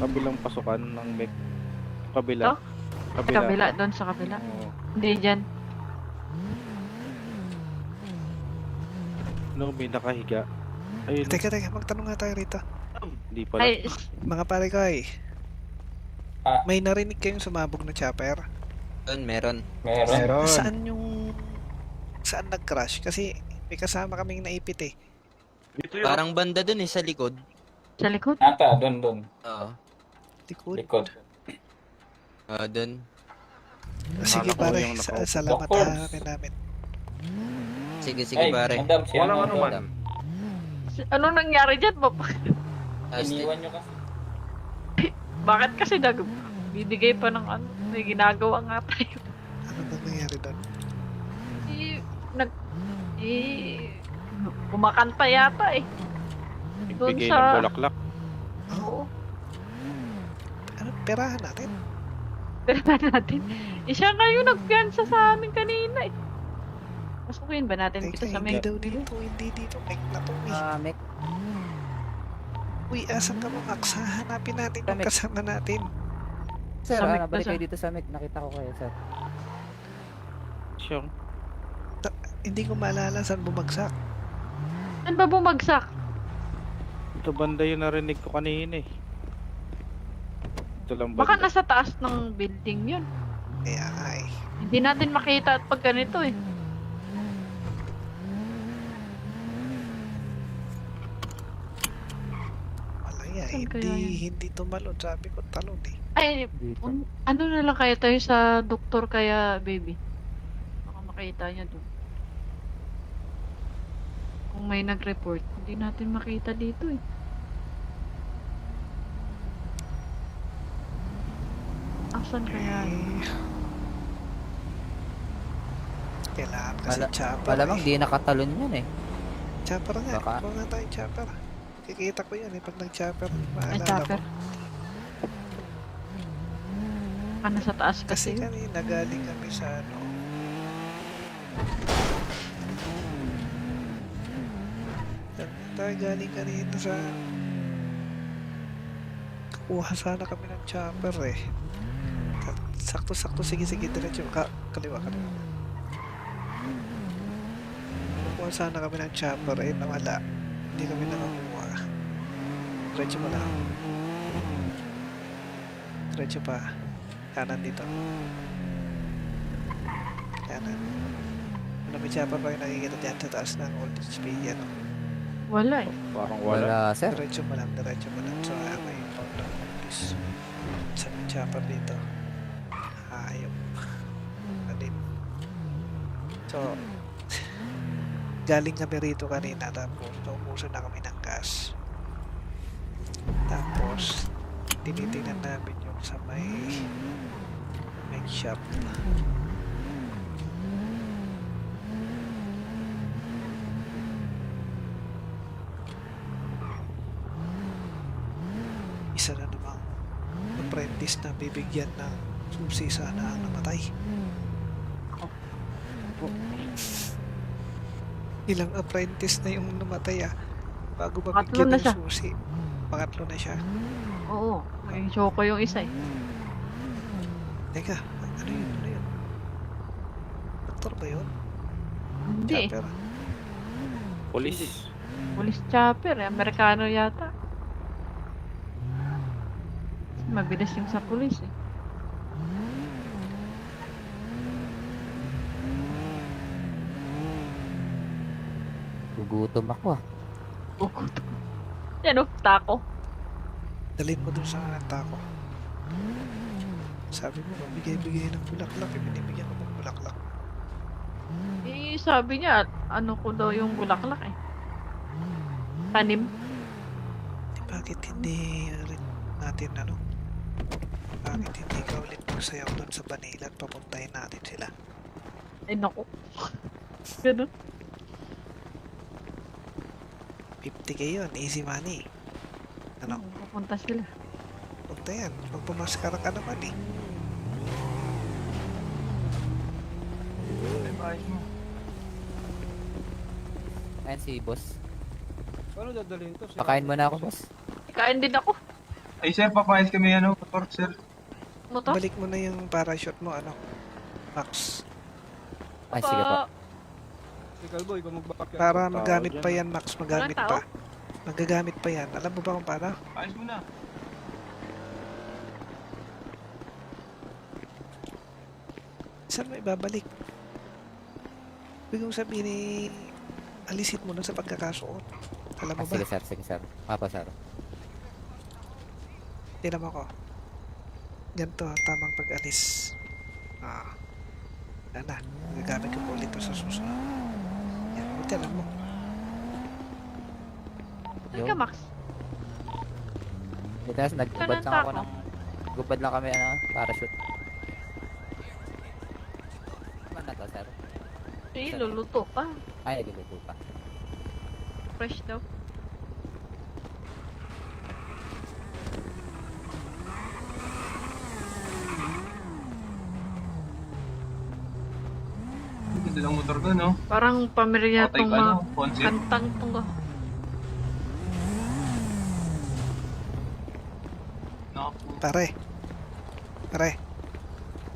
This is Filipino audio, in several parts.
kabilang pasukan ng Mek. Kabila. To? Sa kabila, pa. doon sa kabila. Oo. Hindi dyan. Ano, may nakahiga. Ayun. Teka, magtanong nga tayo rito. Hindi pala. Ay, Mga pare ko Ah. may narinig kayong sumabog na chopper? Meron. Saan nag-crash? Kasi may kasama kaming naipit eh. Dito yun. Parang banda dun sa likod. sa likod. Ata, doon. Oo. Likod. Dun. Sige Akala ko pare, yung nakaupo. salamat Doctors. namin. Sige, Ay, pare. madam, si Walang ano man. madam. Ano nangyari dyan, Papa? Iniwan nyo kasi. Bakit kasi bibigay pa ng ano? May ginagawa nga tayo. Ano ba nangyari doon? Kumakanta yata eh. Doon Bigay sa... ng bulaklak. Oo. Ano, perahan natin? Pero natin. Siya nga yung nagpiansa sa amin kanina eh. Pasukin ba natin Teka, dito sa hindi may... daw dito, hindi dito. Mek na to eh. Mek. Uy, asan ka mo, Max? Hanapin natin yung Mek. kasama natin. Sir, Sa Mek nabalik ba siya? kayo dito sa Mek. Nakita ko kayo, sir. Siyang. Hindi ko maalala saan bumagsak. Saan ba bumagsak? Ito banda yung narinig ko kanina eh. Ito lang banda. Baka nasa taas ng building yun. Kaya ay. Hindi natin makita at pag ganito eh. Malaya, Saan kaya hindi tumalon. Sabi ko talon eh. Ay, Dito. ano na lang kaya tayo sa doktor kaya baby? Baka makita niya doon. Kung may nag-report, hindi natin makita dito eh. Asan kaya yun? Kailangan kasi chopper Malamang eh. di nakatalon yun eh. Chopper nga. Baka. Kuha nga tayo chopper. Kikita ko yan eh. Pag nag-chopper, Ay, maalala chopper. ko. Baka nasa taas Kasi kasi yun. kanina galing kami sa ano. Tayo galing kanina sa... Kuha sana kami ng chopper eh. Sakto, sige, diretso. Kaliwa. Kuha sana kami ng chopper eh, nawala. Hindi kami nakakuha. Diretso mo lang. Diretso pa. Kanan dito. Kanan. Ano may chopper pa yung nakikita dyan sa taas ng old speed yan. Wala eh. Parang wala. Wala, sir. Diretso mo lang. So, may powder police. Sa may chopper dito. Hayop. Alin. So, galing kami rito kanina tapos naubusan na kami ng gas. Tapos, tinitingnan namin yung sa may shop. Isa na namang apprentice na bibigyan ng susi sana ang namatay. Ilang apprentice na yung namatay bago Pangatlo mabigyan na ng siya. susi. Pangatlo na siya. Oo. Naging choco yung isa eh. Teka, ano yun? Doktor ba yun? Hindi eh. Chopper. Police. Police chopper eh. Amerikano yata. Mabilis yung sa police eh. Gugutom ako ah. Ukot. Yan o, tako. Dalhin mo dun sa tako. Sabi mo, bigay ng bulaklak. Binibigyan ko ng bulaklak. Eh, sabi niya, ano ko daw yung bulaklak eh. Tanim. Bakit hindi rin natin bakit hindi ka ulit magsayaw dun sa Manila at papuntahin natin sila? Ay, naku. Ganun. 50k yun, easy money. Ano? Pupunta sila. Punta yan, magpamaskara ka naman eh. Ayan si boss. Paano dadalhin to? Pakain mo na ako, boss. Kain din ako. Ay, sir, papayas kami, motor, sir. Motor? Balik mo na yung parachute mo, Max. Ay, sige po. Para Tao magamit dyan, pa yan, Max. Magamit Walang pa. Magagamit pa yan. Alam mo ba kung paano? Ayos mo na. Saan mo ibabalik? Ibig kong sabihin alisit mo na sa pagkakasuot. Alam mo Ah, ba? sige sir. Papa sir. Tignan mo ko. Ganito, tamang pag-alis. Yan na. Magagamit ko po ulit ito sa susunod. Yan, buti alam mo. Saan ka, Max? Dito na, nagubad lang ako ng... Gubad lang kami, parachute. Ano na to, sir? Eh, luluto pa. Ay, nagluluto pa. Fresh daw. Ganda lang motor ko, no? Parang pamilyar Patay tong ka, mga Ponce. kantang tong Pare.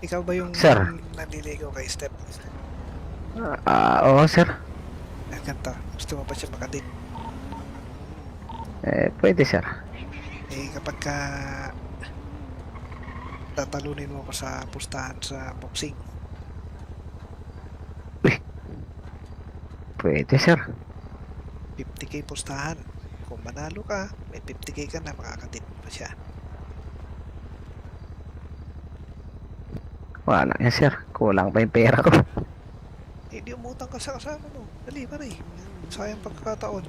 Ikaw ba yung Sir. naliligaw kay Step? Oo, sir. Ganito. Gusto mo pa siya makadate? Pwede, sir. Kapag tatalunin mo ko sa pustahan sa boxing, Pwede, sir. 50k pustahan. Kung manalo ka, may 50k ka na, makakadate pa siya. Wala yan, sir. Kulang pa yung pera ko. Hindi umutang ka sa kasama mo. Dali, pare. Sayang pagkakataon.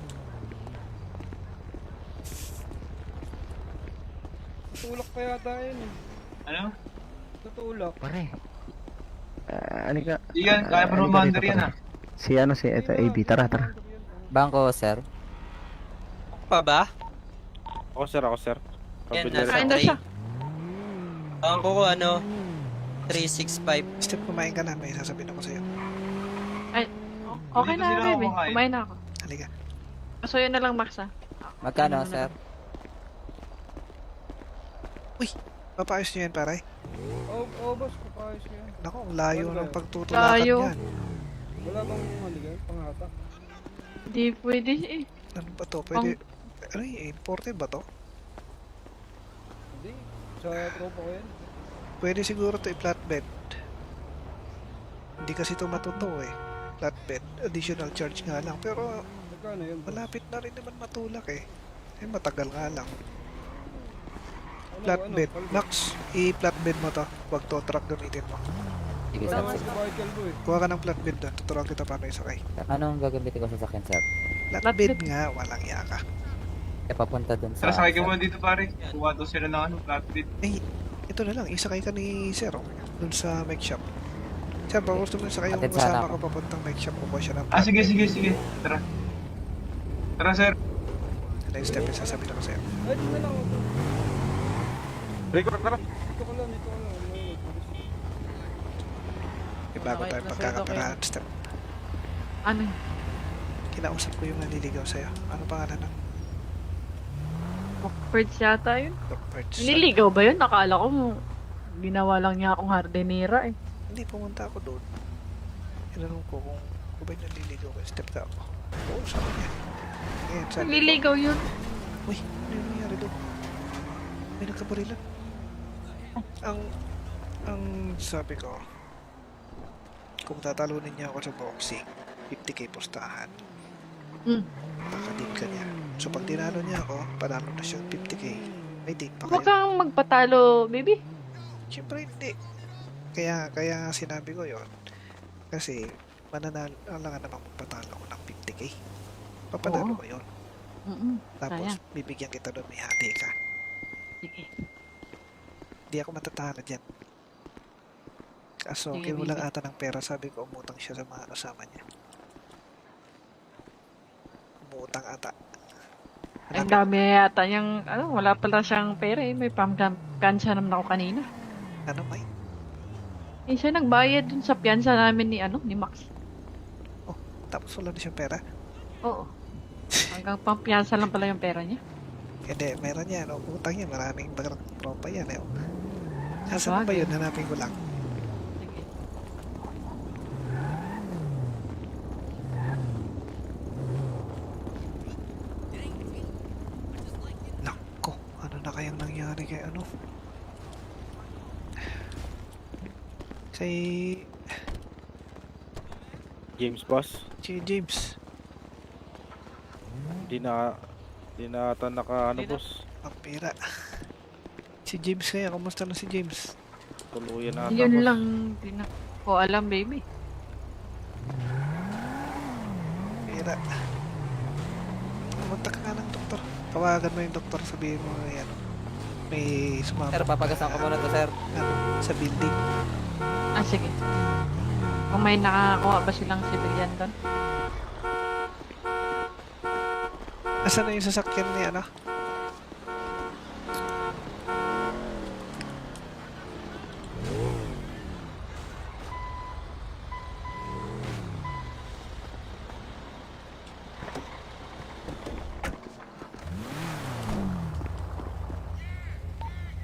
Tutulak pa yata yun eh. Ano? Tutulak. Pare. Ano ka? Yan, kaya pa rumander yan, Si ito, AB. Tara. Bangko, sir. Pa ba? Ako sir. Yan, Pabili nasa Kain daw tray. siya. Ang ko 365. Step, kumain ka na. May sasabihin ako sa'yo. Okay Dito na, sila baby. kumakain. Kumain na ako. Halika. So, yun na lang, Max, ah. Magkano, Ano na sir? Papaayos niyo yan, pare. Boss, kapayos ko yan. Naku, ang layo Ano ba? ng pagtutulakan Layo. yan. Wala bang haligay, panghatak? Hindi pwede eh. Ano ba to? Pwede... Ano yung imported ba to? Hindi. Sa tropa ko yan. Pwede siguro to i-flatbed. Hindi kasi to matuto eh. Flatbed. Additional charge nga lang. Pero Magkano yun? boss? malapit na rin naman matulak eh. Matagal nga lang. Ano, Flatbed. paldo? Max, i-flatbed mo to. Huwag to truck gamitin mo. Sige, Wala sir. naman sa bahay kalbo eh. Kuha ka ng flatbed doon. Tuturuan kita paano isakay. Anong gagamitin ko sa sakyan, sir? Flatbed nga, walang yaka. Papunta dun sa... Tara, sakay ka muna dito, pare. Kuha daw sila ng flatbed. Ito na lang, isakay ka ni Sir doon sa make shop. Sir, baka gusto mo sakay yung Atid sana kasama ako. ko papuntang make shop. Kukuha siya ng Sige. Tara. Tara, sir. Next step, yung sasabihin ako sa'yo. Ay, dito na lang ako. Record, tara. Dito ko lang. Bago Okay, tayo nasa magkakaparahan step. Ano yun? Kinausap ko yung naliligaw sa'yo. Ano pangalan ng Birds yata yun. Birds? Niligaw ba yun? Nakala ko ginawa lang niya akong hardinera eh. Hindi, pumunta ako doon. Tinanong ko kung ba'y naliligaw ko. Step ka ako. Oo, sabi niya. Ngayon, sabi ko, Nililigaw yun. uy, ano yung nangyari doon? May nagkabarilan. Ang sabi ko, kung tatalunin niya ako sa boxing, 50k postahan. Pakadip ka niya. So pag tinalo niya ako, panalo na siya 50k. May date pa Huwag kayo. kang magpatalo, baby. Siyempre hindi. Kaya sinabi ko yon. Kasi mananalo lang namang magpatalo ko ng 50k. Papanalo Oo. ko yun. Sayang. Tapos bibigyan kita doon, may hati ka. Sige. Hindi ako matatalo dyan. Kaso Sige, kinulang baby. ata ng pera. Sabi ko umutang siya sa mga kasama niya. Umutang ata. Ang dami yata niyang, wala pala siyang pera eh. May pampiyansa naman ako kanina. Ano may? Eh, siya nagbayad dun sa piyansa namin ni Max. Tapos wala na siyang pera. Oo. Hanggang pampiyansa lang pala yung pera niya. Hindi, meron yan. O, utang yan. Maraming bagang tropa yan. Eh. Nasaan ba yun? Hanapin ko lang. Sige. Nako, ano na kayang nangyari kay ano? Kay James boss. si James. Di na ata naka ano Di na. boss. Ang pera. Si James kaya, kumusta na si James? Tuluyan na ata Yun boss. lang, di na ko alam, baby. Pera. Pumunta ka nga ng doktor. Tawagan mo yung doktor, sabihin mo yan. May sumama Sir, papagasan ko muna to, sir. sa building. Ah, sige. Kung may nakakuha ba silang civilian doon? Asan na yung sasakyan ni ano?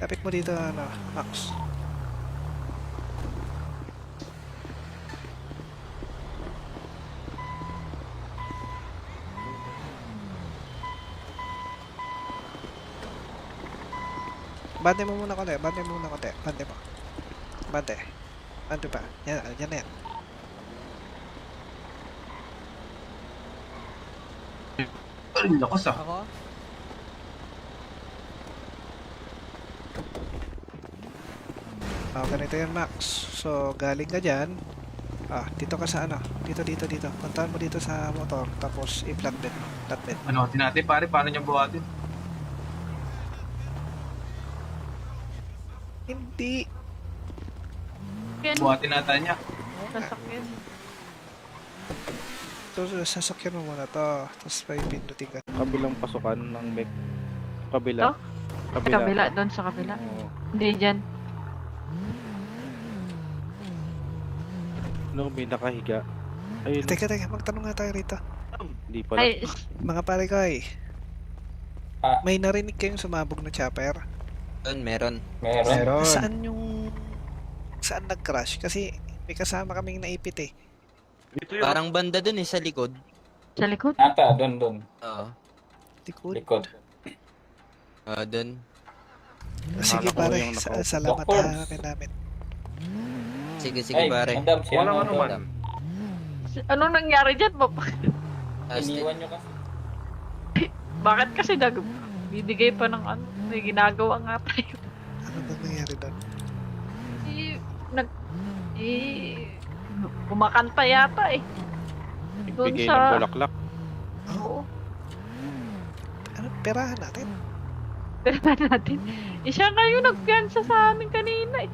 Lapit mo dito, ano, Max. Bante mo muna konti, bante mo muna konti, bante mo. Bante. Bante pa. Yan, yan na yan. Ay, lakas ah. Ako? Ganito yan, Max. So, galing ka dyan. Dito ka sa ano? Dito. Puntahan mo dito sa motor. Tapos, i-flatbed mo. Flatbed. Ano, natin pare, paano niya buhatin? Hindi. Yan, Buhatin natin niya. sasakyan. So, sasakyan mo muna to. Tapos, may pindutin ka. Kabilang pasukan ng Mek. Kabila. To? Sa kabila, doon sa kabila. Oo. Hindi dyan. No, may nakahiga. Ayun. Teka. Magtanong nga tayo rito. Hindi pala. Ay, Mga pare ko Ah. may narinig kayong sumabog na chopper? Meron. Meron. Saan nag-crash? Kasi may kasama kaming naipit eh. Parang banda dun sa likod. sa likod. Ata, doon. Oo. Likod. Likod. Dun. Sige Akala ko pare, yung nakaupo. salamat Of course. hanapin namin. Sige, Ay, pare. madam, siya Walang ano man. madam. Anong nangyari dyan? Iniwan nyo kasi. Bakit kasi bibigay pa ng ano? May ginagawa nga tayo. Ano ba nangyari doon? Kumakanta yata eh. Doon Bigay sa- ng bulaklak. Oo. Ano, perahan natin. Pero natin. Siya ngayon nagpiansa sa amin kanina eh.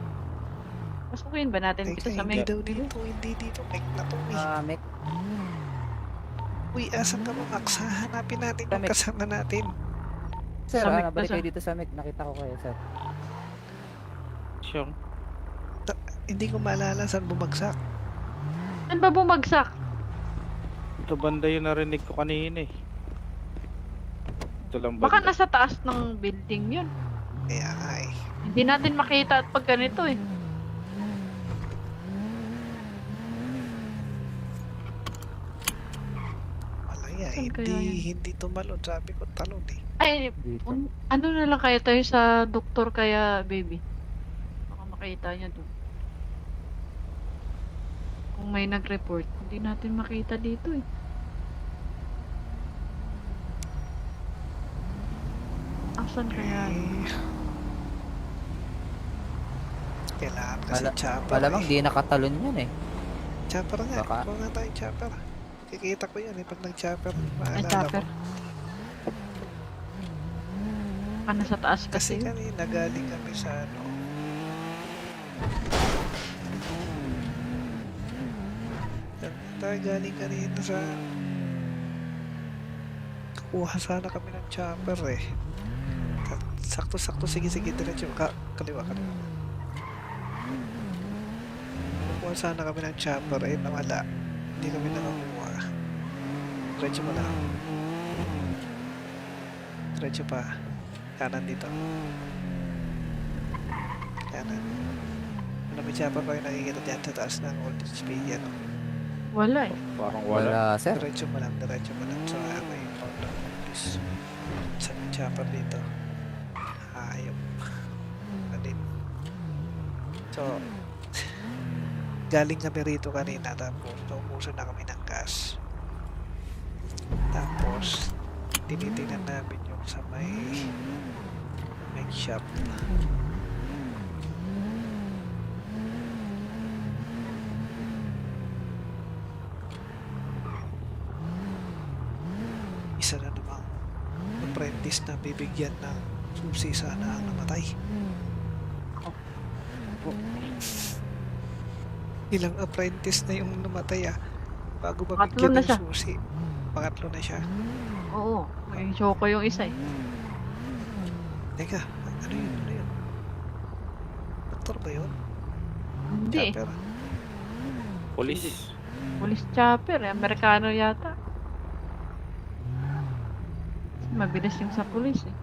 Pasukin ba natin dito Teka, sa hindi may... daw dito, hindi dito. Mek na to eh. Mek. Uy, asan ka mo, Max? Hanapin natin yung Mek. kasama natin. Sir, Sa Mek, balik nasa- kayo dito sa Mek. Nakita ko kayo, sir. Siyang. Hindi ko maalala saan bumagsak. Saan ba bumagsak? Ito banda yung narinig ko kanina eh. Ito lang Baka banda. nasa taas ng building yun. Kaya nga eh. Hindi natin makita at pag ganito eh. Malaya, Saan kaya hindi tumalon. Sabi ko talon eh. Ay, Dito. ano na lang kaya tayo sa doktor kaya baby? Baka makita niya doon. Kung may nag-report, hindi natin makita dito eh. Asan kaya? Eh, kailangan kasi chopper Malamang eh. di nakatalon yun eh. Chopper nga. Baka. Kuha nga tayo chopper. Kikita ko yan eh pag nag-chopper. Ay, Maalala chopper. ko. Baka nasa taas Kasi kasi. yun. kanina galing kami sa ano. Tayo galing kanina sa... Kuha sana kami ng chopper eh. Sakto-sakto, sige, diretso. Kaliwa. Kuha sana kami ng chopper eh, nawala. Hindi kami nakakuha. Diretso mo lang. Diretso pa. Kanan dito. Kanan. Ano, may chopper pa yung nakikita dyan sa taas ng old HP. Yan o. Wala eh. Parang wala. Wala, sir. Diretso mo lang sa may counter police. Sa may chopper dito. Hayop. Alin. So, galing kami rito kanina tapos naubusan na kami ng gas. Tapos, tinitingnan namin yung sa may shop. Isa na namang apprentice na bibigyan ng susi sana ang namatay. Ilang apprentice na yung namatay bago Pangatlo mabigyan na ng siya. susi. Pangatlo na siya. Oo. May choco yung isa eh. Teka, ano yun? Ano yun? Doktor ba yun? Hindi eh. Chopper? Police. Police chopper eh. Amerikano yata. Mabilis yung sa police eh.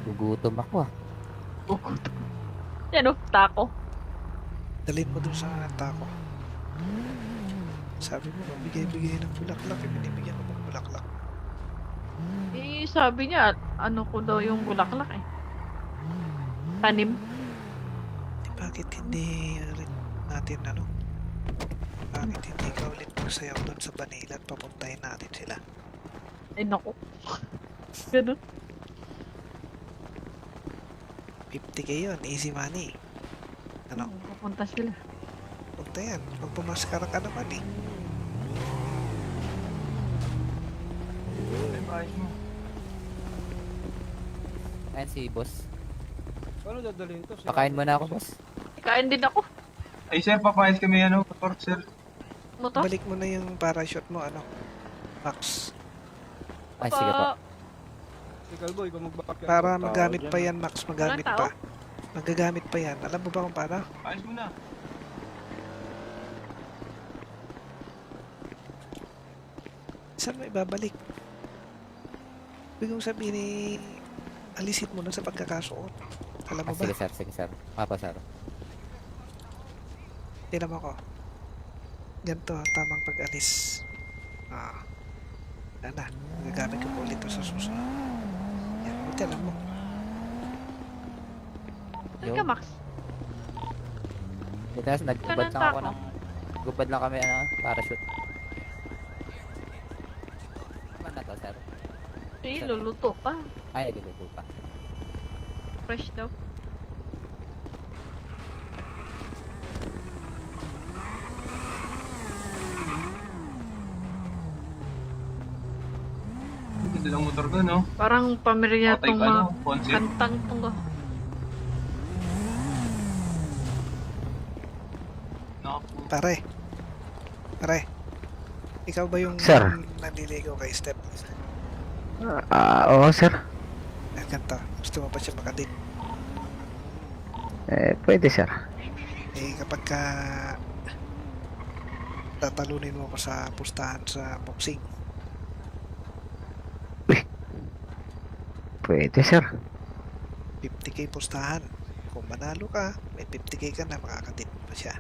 Gugutom ako Bukod. Yan o, tako. Dalhin mo dun sa tako. Sabi mo, bigay-bigay ng bulaklak. Binibigyan ko ng bulaklak. Eh, sabi niya, ano ko daw yung bulaklak eh. Tanim. Bakit hindi rin natin bakit hindi ka ulit magsayaw dun sa Manila at papuntahin natin sila? Ay, naku. Ganun. 50k yun, easy money. Ano? Pupunta sila. Punta yan, magpumaskara ka naman eh. Ayan si boss. Paano dadalhin to? Pakain mo na ako, boss. Kain din ako. Ay sir, papayas kami motor sir. Ano to? Balik mo na yung parachute mo, Max. Ay, sige po. Si Calboy, ikaw magbakya. Para tao magamit dyan, pa yan, Max. Magamit Walang pa. Magagamit pa yan. Alam mo ba kung paano? Ayos mo na. Saan mo ibabalik? Ibig mong sabihin alisin mo na sa pagkakasuot. Alam mo ba? Sige, sir. Sige, sir. Papa, sir. Tignan mo ko. Ganito, tamang pag-alis. Wala na. Magagamit ko po ulit ito sa susunod. Yan, buti alam mo. Ano ka, Max? Dito na, nagubad lang ako ng... Gubad lang kami, parachute. Ano na to, sir? Eh, luluto pa. Ay, nagluluto pa. Fresh daw. Ganda lang motor ko, no? Parang pamilya Patay tong ka, mga no? Concept. kantang tong Pare. Ikaw ba yung Sir. naliligaw kay Step? Oo, sir. Ganito. Gusto mo pa siya makadit? Pwede, sir. Kapag tatalunin mo ko sa pustahan sa boxing, Pwede, sir. 50k pustahan. Kung manalo ka, may 50k ka na, makakadit pa siya.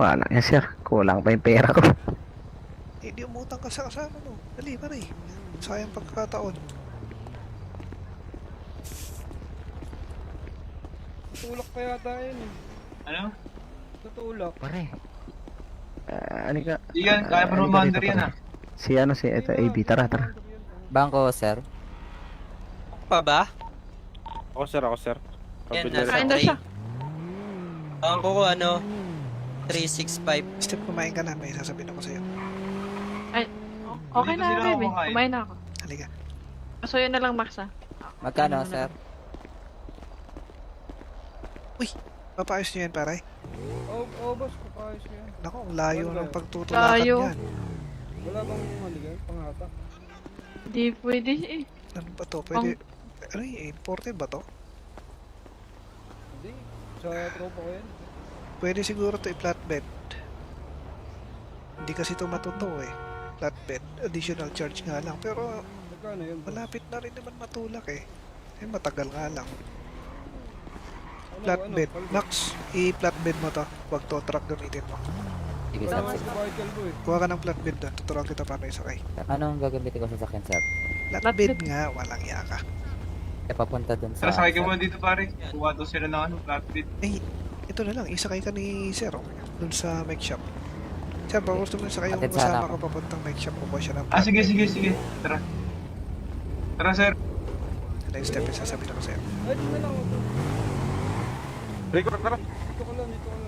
Wala yan, sir. Kulang pa yung pera ko. Hindi umutang ka sa kasama mo. Dali, pare. Sayang pagkakataon. Tutulak pa yata yun eh. Ano? Tutulak. Pare. Ano ka? Iyan, kaya pa naman maandar yan Si ito, AB. Tara. Bangko, sir. Pa ba? Ako sir. Yan, Pabili nasa Kain daw siya. Ang ko 365. Step, kumain ka na. May sasabihin ako sa'yo. Okay Dito na, sila baby. kumakain. Kumain na ako. Halika. So, yun na lang, Max, ah. Magkano, Ano na sir? lang. Papaayos niyo yan, pare. Oo, boss, papayos ko yan. Naku, ang layo Wala. ng pagtutulakan Layo. yan. Wala bang maligay? Pangata? Hindi pwede eh. Ano ba to? Pwede... Ano yung imported ba to? Hindi. Sa tropa ko yan. Pwede siguro to i-flatbed. Hindi kasi to matuto eh. Flatbed, additional charge nga lang. Pero Magkano yun? boss? malapit na rin naman matulak eh. Eh matagal nga lang. Ano, Flatbed. Paldo? Max, i-flatbed mo to. Huwag to truck gamitin mo. Sige, Wala sir. nga Sige. sa bahay kalbo eh. Kuha ka ng flatbed doon. Tuturuan kita paano isakay. Anong gagamitin ko sa sakyan, sir? Flatbed nga, walang yaka. E, papunta dun sa... Tara, sakay ka muna dito pare. Kuha daw sila ng ano, flatbed. Eh, ito na lang. Isakay ka ni Sir doon sa make shop. Sir, baka gusto mo isakay yung Atid sana kasama ako. ko papuntang make shop. Kukuha siya ng Ah, sige, flatbed. sige, sige. Tara. Tara, sir. Next step, sasabihin ako sa'yo. Ay, dito na lang ako. Rico, tara. Dito ko lang, dito ko lang.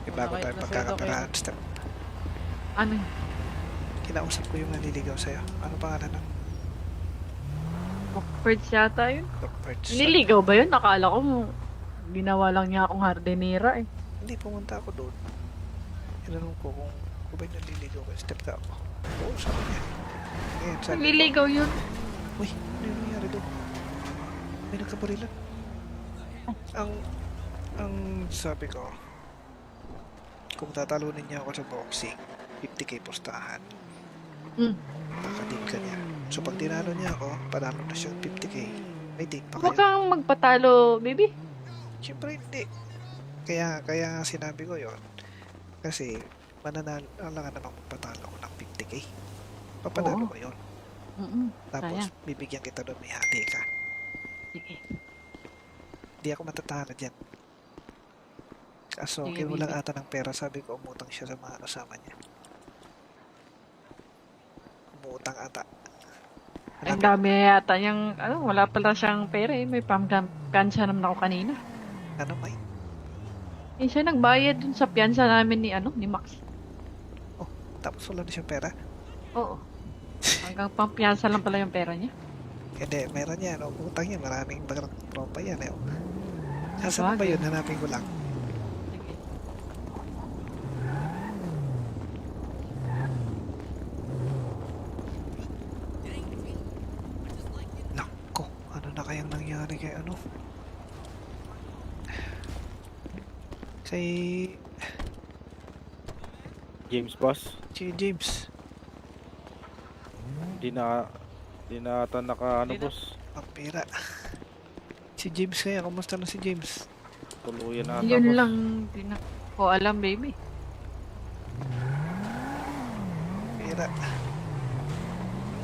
Ibago tayo pagkakapiraan step. Ano yun? Kinausap ko yung naliligaw sa'yo. Ano pangalan ng Rockford yata yun. Rockford? Niligaw ba yun? Nakala ko ginawa lang niya akong hardinera eh. Hindi, pumunta ako doon. Tinanong ko kung ba yung naliligaw ko. Step ka ako. Oo, sabi niya. Ngayon, sabi ko, Nililigaw yun. uy, ano yung nangyari doon? May nagkabarilan. Ang sabi ko, kung tatalunin niya ako sa boxing, 50k postahan. Mm. Nakadate ka niya. So pag tinalo niya ako, panalo na siya 50k. May date pa Huwag kayo. kang magpatalo, baby. Siyempre hindi. Kaya nga sinabi ko yon. Kasi mananalo lang naman magpatalo ko ng 50k. Papanalo Oo. ko yon. Mm-mm. Tapos Sayang. bibigyan kita doon, may hati ka. Sige. Hindi ako matatalo dyan. Kaso, Sige, kinulang baby. ata ng pera. Sabi ko, umutang siya sa mga kasama niya. Umutang ata. Ang dami yata niyang, wala pala siyang pera eh. May pampiyansa naman ako kanina. Ano, may? Eh, siya nagbayad dun sa piyansa namin ni Max. Tapos wala na siyang pera? Oo. Hanggang pampiyansa lang pala yung pera niya. Hindi, meron yan. Utang yan. Maraming bagang tropa yan. Eh. Nasaan ba yun? Hanapin ko lang. Sige. Nako, ano na kayang nangyari kay ano? Kay James boss. si James. Di na ata naka ano boss. Pampira. Si James kaya, kumusta na si James? Tuluyan na ata Yun boss. lang, di na ko alam, baby. Pira.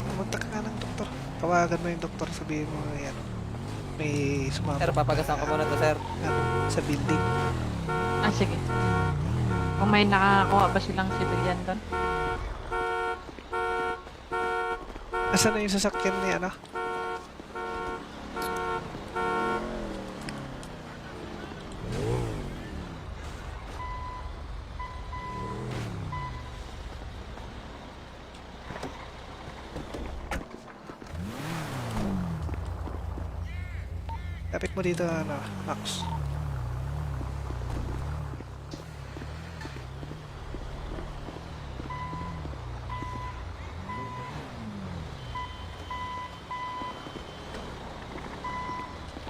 Pumunta ka nga ng doktor. Tawagan mo yung doktor, sabihin mo yan. May sumama Sir, papagasan ko muna to, sir. sa building. Ah, sige. Kung may nakakuha ba silang civilian doon? Asan na yung sasakyan ni ano? Lapit mo dito, ano, Max.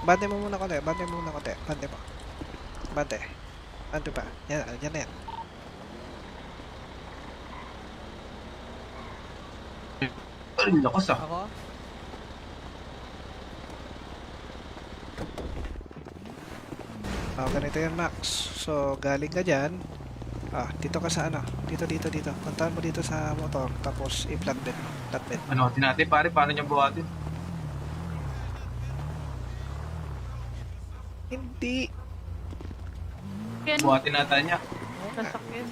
Bante mo muna konti, bante mo muna konti, bante mo. Bante. Bante pa. Yan, yan na yan. Ay, lakas ah. Ako? Ganito yan, Max. So, galing ka dyan. Dito ka sa ano? Dito. Puntahan mo dito sa motor. Tapos, i-flatbed mo. Flatbed. Ano, natin pare, paano niya buhatin? Hindi. Yan, Buhatin natin niya. sasakyan.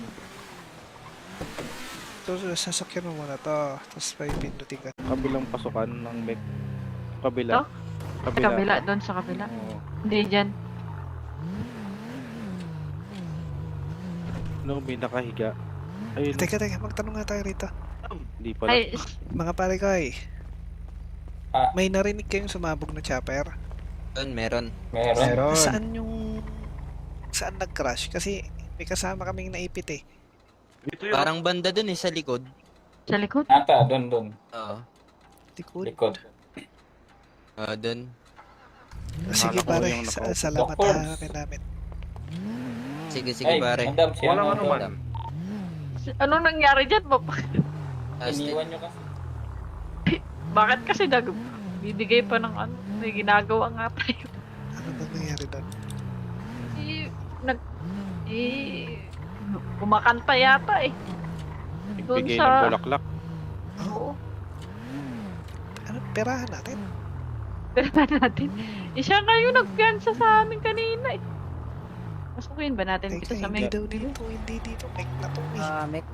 So, sasakyan mo muna to. Tapos, may pindutin ka. Kabilang pasukan ng med. Kabila. Ito? Sa kabila, doon sa kabila. Oo. Hindi dyan. No, may nakahiga. Ayun. Teka, magtanong nga tayo rito. Di pala. Ay, Mga pare ko Ah. may narinig kayong sumabog na chopper? Meron. Meron. Saan nag-crash? Kasi may kasama kaming naipit eh. Parang banda dun sa likod. sa likod. Ata, doon. Oo. Likod. Likod. Dun. Sige Akala ko pare, yung nakaupo. salamat Doctor. ha namin. Sige, sige pare. madam, siya Walang ang ano man. madam. Anong nangyari dyan, Bob? Iniwan nyo kasi. Bakit kasi bibigay pa ng ano? May ginagawa nga tayo. Ano ba nangyari doon? Eh, kumakanta yata eh. Doon Nagbigay sa- ng bulaklak. Oo. Ano, perahan natin? Pero ba natin? Eh, siya nga yung nagpiansa sa amin kanina eh. Masukin ba natin Teka, dito sa hindi may... daw dito, hindi dito. Mek na to eh. Mek.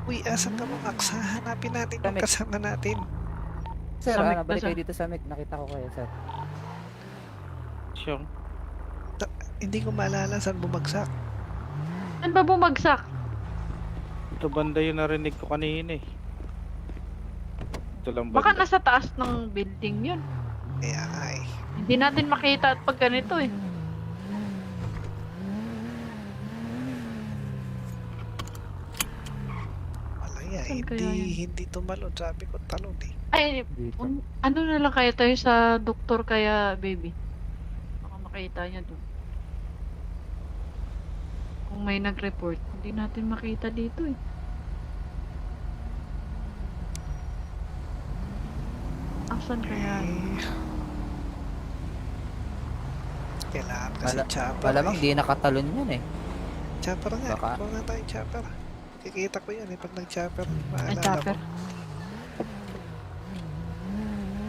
Uy, asan ka mo, Max? Hanapin natin yung Mek. kasama natin. Sir, Sa Mek balik ba kayo siya? dito sa Mek. Nakita ko kayo, sir. Siyang. Hindi ko maalala saan bumagsak. Saan ba bumagsak? Ito banda yung narinig ko kanina eh. Ito lang Baka banda. nasa taas ng building yun. Kaya nga eh. Hindi natin makita at pag ganito eh. Malaya, Saan kaya hindi tumalon. Sabi ko talon eh. Ay, Dito. ano na lang kaya tayo sa doktor kaya, baby? Baka makita niya doon. Kung may nag-report, hindi natin makita dito eh. Asan kaya? Eh, kailangan kasi chopper Malamang eh. di nakatalon yan eh. Chopper nga. Baka- Kuha nga tayong chopper. Kikita ko yan eh. Pag nag-chopper, Ay, maalala chopper. ko.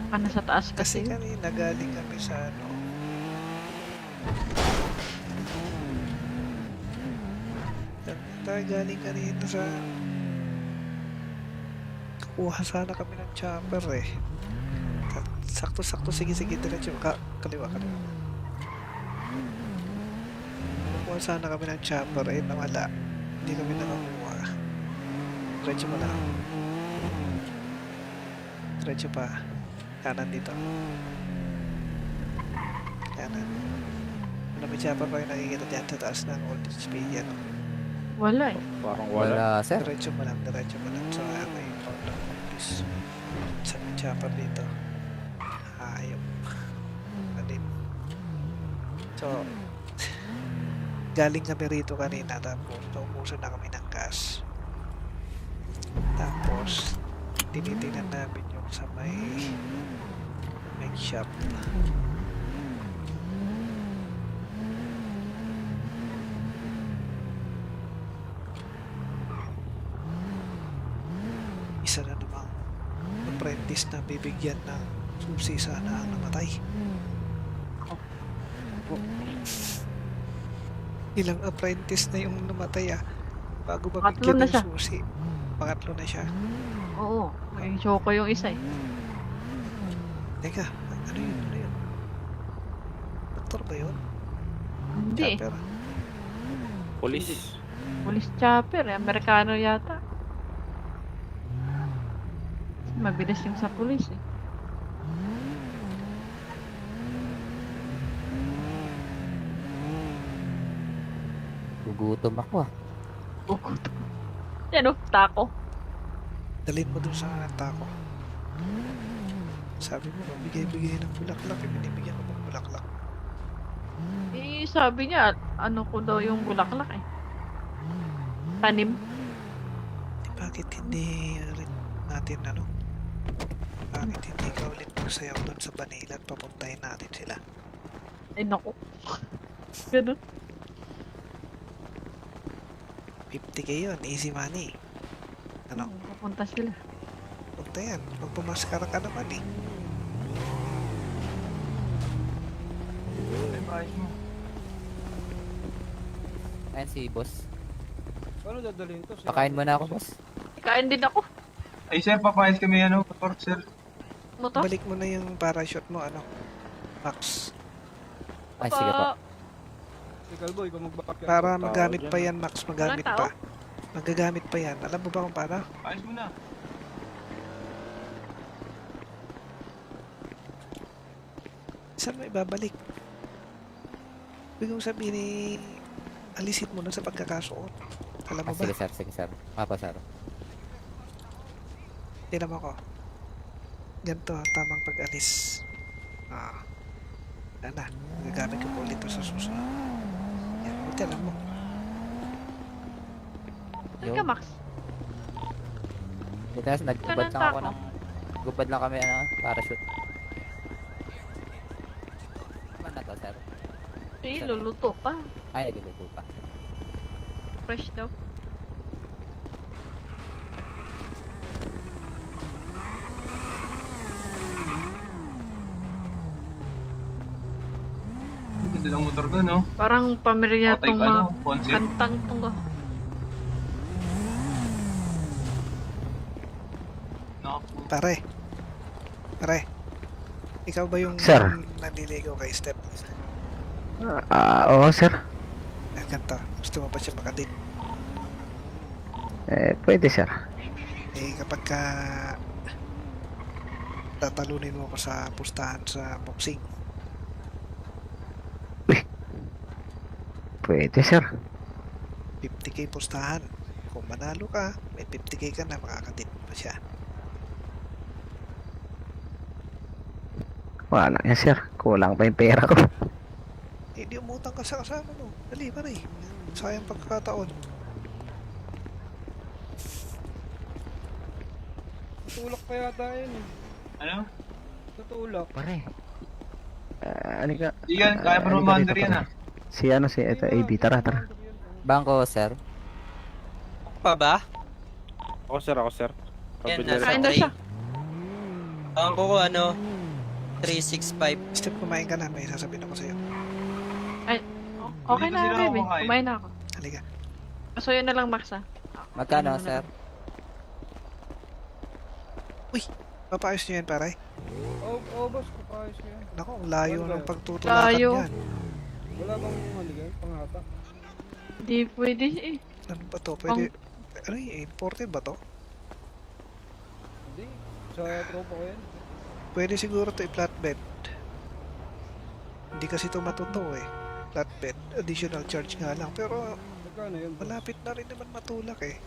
Baka nasa taas Kasi kasi. kanina galing kami sa ano. Tayo galing kanina sa... Kuha sana kami ng chopper eh. Sakto-sakto, sige, diretso. Kaliwa. Kuha sana kami ng chopper eh, nawala. Hindi kami nakakuha. Diretso mo lang. Diretso pa. Kanan dito. Kanan. Ano may chopper pa yung nakikita dyan sa taas ng old HP yan. Wala eh. Parang wala. Wala, sir. Diretso mo lang. So, ano yung please. Sa chopper dito. Ayop. Alim. So, galing kami rito kanina tapos naubusan na kami ng gas. Tapos, tinitingnan namin yung sa may shop. Isa na namang apprentice na bibigyan ng susi sana ang namatay. Ilang apprentice na yung namatay bago Pangatlo mabigyan na ng siya. susi. Pangatlo na siya. Oo. May choco yung isa eh. Teka, ano yun? Doktor ba yun? Hindi eh. Chopper? Police. Police chopper eh. Amerikano yata. Mabilis yung sa police eh. Gugutom ako ah. Bukod. Yan oh, tako. Dalhin mo dun sa tako. Sabi mo, bigay ng bulaklak. Binibigyan ko ng bulaklak. Eh, sabi niya, ano ko daw yung bulaklak eh. Tanim. Bakit hindi ulit natin bakit hindi ka ulit magsayaw dun sa Manila at papuntahin natin sila? Ay, naku. Ganun. 50k yun, easy money. Ano? Papunta sila. Punta yan, magpumaskara ka naman eh. Ay, maayos mo. Ayan si boss. Paano dadalhin to? Pakain mo na ako, boss. Kain din ako. Ay, sir, papayas kami motor, sir. Mo to? Balik mo na yung parachute mo, Max. Ay, sige po. Si Calbo, ikaw magbakak yan. Para Tao magamit dyan. pa yan, Max. Magamit Walang tao? pa. Magagamit pa yan. Alam mo ba kung paano? Ayos mo na. Saan mo ibabalik? Ibig kong sabihin alisin mo na sa pagkakasuot. Alam mo Ah, ba? sige, sir. Sige, sir. Papa, sir. Tingnan mo ko. Ganito, tamang pag-alis. Wala na. Gagamit ko po ulit ito sa susunod. Yan, buti alam mo. Saan ka, Max? Dito na, naggubad lang ako ng... Gubad lang kami, parachute. Ano na to, sir? Eh, luluto pa. Ay, nagluluto pa. Fresh daw. Ganda ng motor ko, no? Parang pamilyar Patay tong ka, mga no? Concept. kantang tong Pare. Pare. Ikaw ba yung Sir. nanliligaw kay Step? Oo, sir. Ganito. Gusto mo ba siya makadate? Pwede, sir. Kapag ka tatalunin mo ako sa pustahan sa boxing, Pwede, sir. 50k pustahan. Kung manalo ka, may 50k ka na, makakadate mo pa siya. Wala yan, sir. Kulang pa yung pera ko. Hindi umutang ka sa kasama mo. Dali, pare. Sayang pagkakataon. Natulak pa yata yun eh. Ano? Natulak. Pare. Ano ka? Di yan, kaya pa Ano ka rumander dito, yan, pare? Si ito, AB. Tara, tara. Bangko, sir. Pa ba? Ako sir. Yan, Pabili nasa Kain rin daw ako. siya. Bangko ko, 365. Step, kumain ka na. May sasabihin ako sa'yo. Okay Dito na, sila baby. kumakain. Kumain na ako. Halika. So, yun na lang, Max, ah. Magkano, sir? Papaayos niyo yan, pare. Oo, boss, kapayos ko yan. Naku, ang layo ng pagtutulakan Layo. yan. Wala bang maligay, pangata? Hindi pwede eh. Ano ba to? Pwede... Ano yung imported ba to? Hindi, sa tropa ko yan. Pwede siguro to i-flatbed. Hindi kasi to matuto eh. Flatbed. Additional charge nga lang. Pero Magkano yun, boss? malapit na rin naman matulak eh.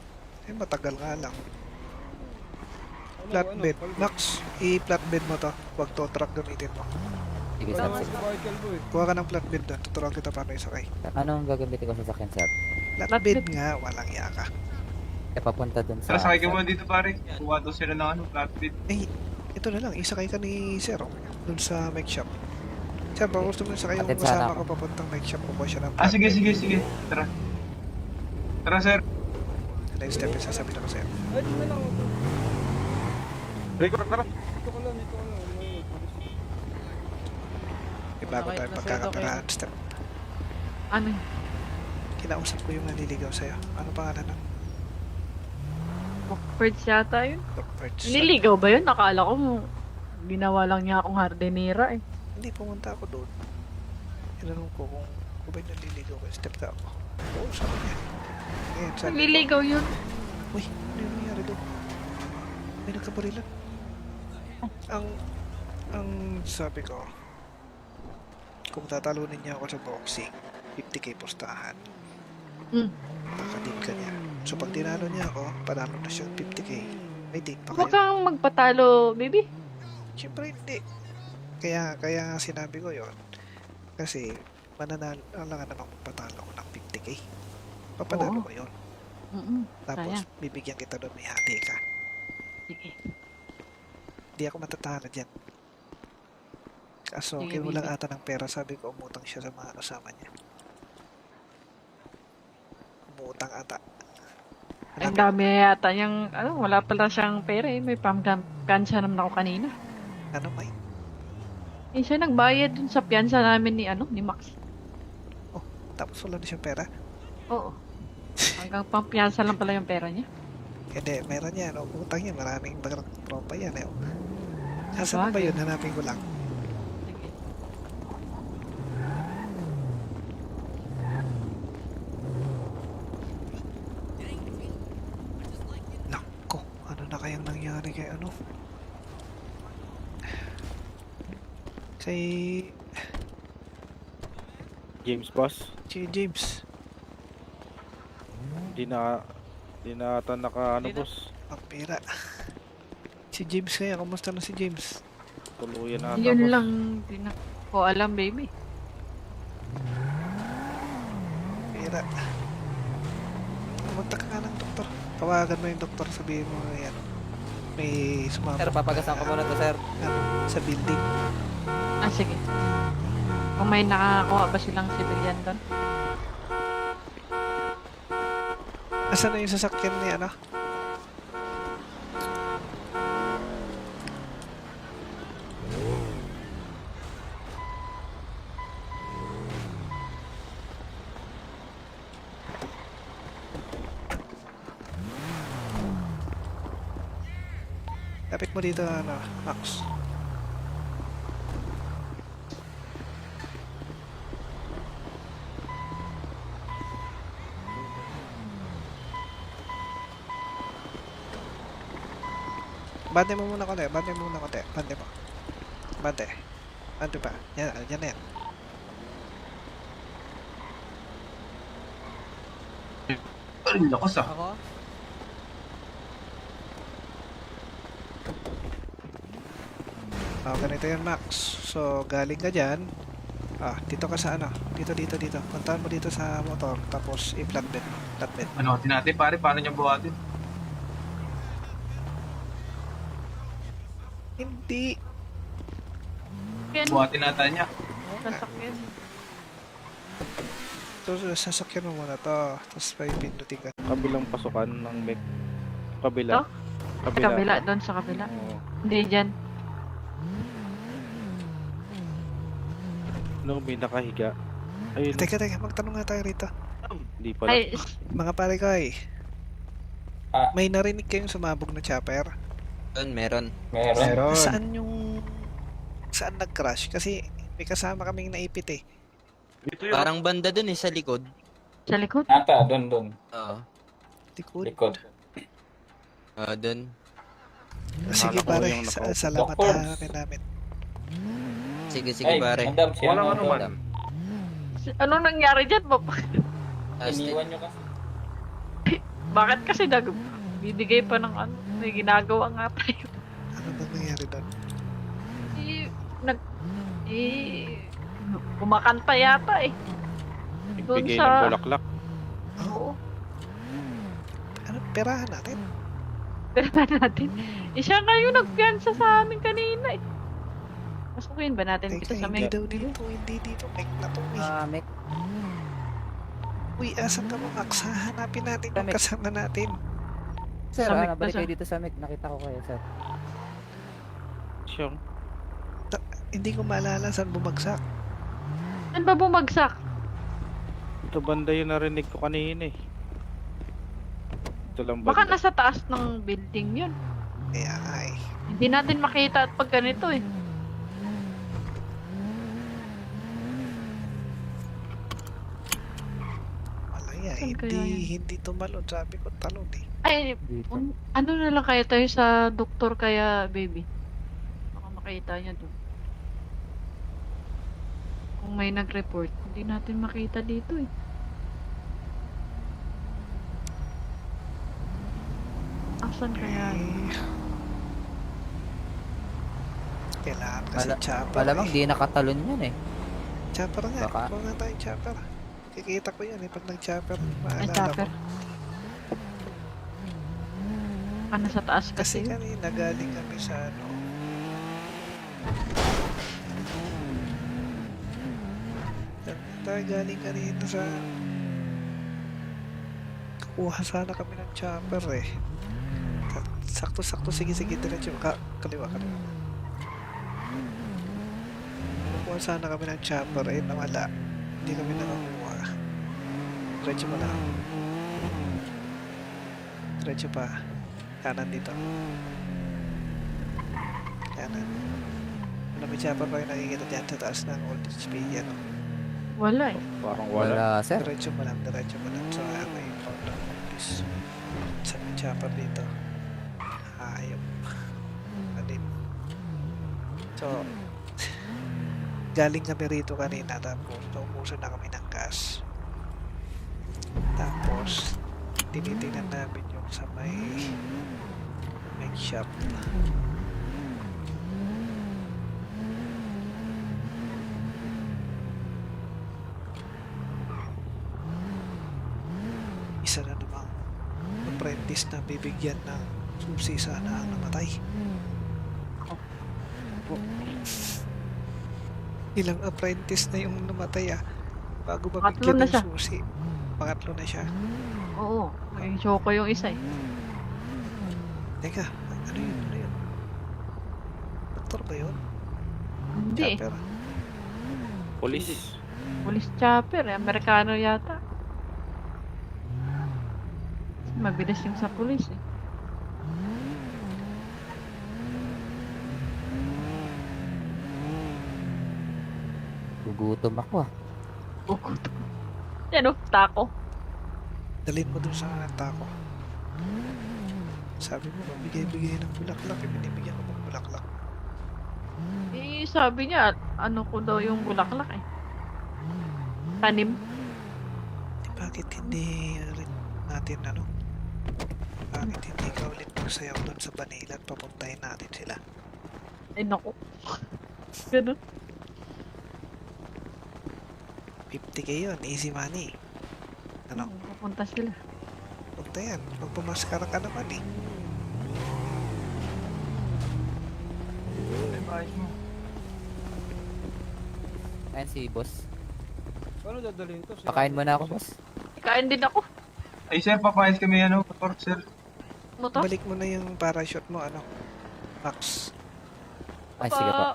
Matagal nga lang. Ano, Flatbed. paldo? Max, i-flatbed mo to. Huwag to truck gamitin mo. Sige, Wala sir. naman sa bakit kalbo eh. Kuha ka ng flatbed doon. Tuturuan kita paano isakay. Anong gagamitin ko sa sakyan, sir? Flatbed nga, walang yaka. Kaya papunta dun sa... Tara, sakay ka muna dito, pare. Kuha daw sila ng flatbed. Ito na lang, isakay ka ni Sir doon sa make shop. Sir, baka gusto mo isakay yung Atid sana kasama ako. ko papuntang make shop. Kukuha siya ng Sige, flatbed. sige. Tara. Tara, sir. Next step yung sasabihin ako sa'yo. Ay, di na lang ako. Rico, tara. Ito ko lang. Bago Okay, tayo nasa pagkakaperahan step. Ano yun? Kinausap ko yung naliligaw sa'yo. Ano pangalan ng Birds yata yun. Birds? Niligaw ba yun? Nakala ko ginawa lang niya akong hardenera eh. Hindi, pumunta ako doon. Tinanong ko kung ba yung naliligaw ko. Step ka ako. Oo, sabi niya. Ngayon, sabi ko, Nililigaw yun. uy, ano yung nangyari doon? May nagkabarilan. Ang sabi ko, kung tatalunin niya ako sa boxing, 50k pustahan. Nakadip ka niya. So pag tinalo niya ako, panalo na siya 50k. May date pa Huwag kayo. kang magpatalo, baby. Siyempre hindi. Kaya sinabi ko yon. Kasi mananalo lang naman patalo ko ng 50k. Papanalo Oo. ko yon. Sayang. Tapos bibigyan kita doon, may hati ka. Sige. Hindi ako matatalo dyan. Kaso Sige, kinulang baby. ata ng pera, sabi ko umutang siya sa mga kasama niya. Umutang ata. Ang dami yata niyang, wala pala siyang pera eh. May pampiyansa naman ako kanina. Ano may? Eh, siya nagbayad dun sa piyansa namin ni Max. Tapos wala na siyang pera? Oo. Hanggang pampiyansa lang pala yung pera niya. Hindi, meron yan. Utang yan. Maraming tropa yan. Nasaan ba yun? Hanapin ko lang. Sige. Nako, ano na kayang nangyari kay ano? Kay James boss. si James. Di na ata naka ano boss. Ang pera. Si James kaya, kumusta na si James? Tuluyan na Yun boss. lang, di na ko alam, baby. Pira. Pumunta ka nga ng doktor. Tawagan mo yung doktor, sabihin mo yan. May sumama Sir, papagasan ko muna to, sir. sa building. Ah, sige. Kung may nakakuha ba silang civilian doon? Asan na yung sasakyan ni ano? Lapit mo dito, ano, Max. Bante mo muna konti, bante mo muna konti, bante mo. Bante. Bante pa. Yan, yan na yan. Ay, lakas ah. Ako? Ganito yan, Max. So, galing ka dyan. Dito ka sa ano? Dito. Puntahan mo dito sa motor. Tapos, i-flatbed mo. Flatbed. Ano natin pare, paano niya buhatin? Hindi. Yan, Buhatin natin niya. sasakyan. So, sasakyan mo muna to. Tapos, may pindutin ka. Kabilang pasukan ng mech. Kabila. To? Kabila, doon sa kabila. Oo. Hindi dyan. No, may nakahiga. Ayun. Teka, magtanong nga tayo rito. Hindi pala. Ay, Mga pare ko Ah. may narinig kayong sumabog na chopper? Doon, meron. Meron. Saan nag-crash? Kasi may kasama kaming naipit eh. Parang banda dun sa likod. sa likod. Ata, doon. Oo. Likod. Likod. Doon. Sige Akala ko pare, yung nakaupo. salamat Doctors. namin. Sige, Ay, pare. madam, siya Walang ano, ano man. madam. Ano nangyari dyan, Papa? Iniwan nyo kasi. Bakit kasi bibigay pa ng ano? May ginagawa nga tayo. Ano ba nangyari doon? Kumakanta yata eh. Doon Nagbigay sa... ng bulaklak. Oo. Ano, perahan natin? Pero ba natin? Siya nga yung nagpiyansa sa amin kanina eh. Masukuin ba natin Teka, kita sa hindi may... daw dito, hindi dito. Mek na to eh. Mek. Uy, asan ka mo, Max? Hanapin natin yung Mek. kasama natin. Sir, Sa Mek balik ba kayo dito sa Mek. Nakita ko kayo, sir. Siyang. Hindi ko maalala saan bumagsak. Saan ba bumagsak? Ito banda yung narinig ko kanina eh. Ito lang Baka banda. nasa taas ng building yun. Kaya ay. Hindi natin makita at pag ganito eh. Malaya, Saan kaya hindi tumalon. Sabi ko talon eh. Ay, Dito. ano na lang kaya tayo sa doktor kaya, baby? Baka makita niya doon. Kung may nag-report, hindi natin makita dito eh. Asan kaya yun? Kailangan kasi chopper Malamang eh. di nakatalon yan eh. Chopper nga. Baka. Kuha nga tayo chopper. Kikita ko yan eh. Pag nag-chopper, Ay, maalala chopper. ko. Baka nasa taas Kasi kasi yun. kanina galing kami sa ano. Tayo galing kanina sa... Kuha sana kami ng chopper eh. Sakto-sakto, sige, diretso. Kaliwa. Kuha sana kami ng chopper eh, nawala. Hindi kami nakakuha. Diretso mo lang. Diretso pa. Kanan dito. Kanan. Ano, may chopper pa yung nakikita dyan sa taas ng old HP yan. Wala eh. Parang wala. Wala, sir. Diretso mo lang. So, may pound of police. Sa may chopper dito. Hayop. Alin. So, galing kami rito kanina. Tapos, naubusan na kami ng gas. Tapos, tinitingnan namin yung sa may shop. Isa na namang apprentice na bibigyan ng susi sana ang namatay. Ilang apprentice na yung namatay bago Pangatlo mabigyan na ng siya. susi. Pangatlo na siya. Oo. Naging choco yung isa eh. Teka, ano yun? Ano yun? Doktor ba yun? Hindi eh. Chopper? Police. Police chopper eh. Amerikano yata. Mabilis yung sa police eh. Gugutom ako ah. Bukod. Yan o, tako. Dalhin mo dun sa tako. Sabi mo, bigay-bigay ng bulaklak. Binibigyan ko ng bulaklak. Eh, sabi niya, ano ko daw yung bulaklak eh. Tanim. Bakit hindi rin natin bakit hindi ka ulit magsayaw dun sa Manila at papuntahin natin sila? Ay, naku. Ganun. 50k yun, easy money. Ano? Pupunta sila. Punta yan, magpamaskara ka naman eh. Ayan si boss. Paano dadalhin to? Pakain mo na ako, boss. Kain din ako. Ay, sir, papayas kami, motor, sir. Motor? Balik mo na yung parachute mo, Max. Ay, sige po.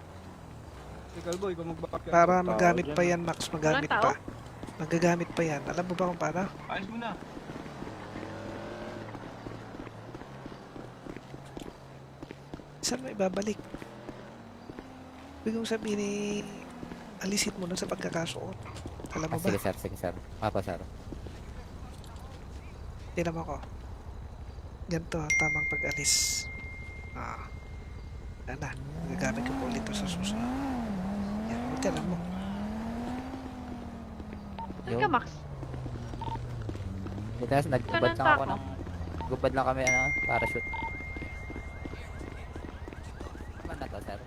Si Calboy, kung magbakak yan. Para Tao magamit dyan. pa yan, Max. Magamit Walang pa. Magagamit pa yan. Alam mo ba kung paano? Ayos mo na. Saan mo ibabalik? Ibig kong sabihin alisin mo na sa pagkakasuot. Alam mo Ah, ba? sige sir, sige sir. Papa sir. Tinan mo ko. Ganito, tamang pag-alis. Yan na. Gagamit ko po ulit ito sa susunod. Yan, buti alam mo. Saan ka, Max? Buti na, naggubad Walang lang ako tako. ng... Gubad lang kami, parachute. Ano na to, sir?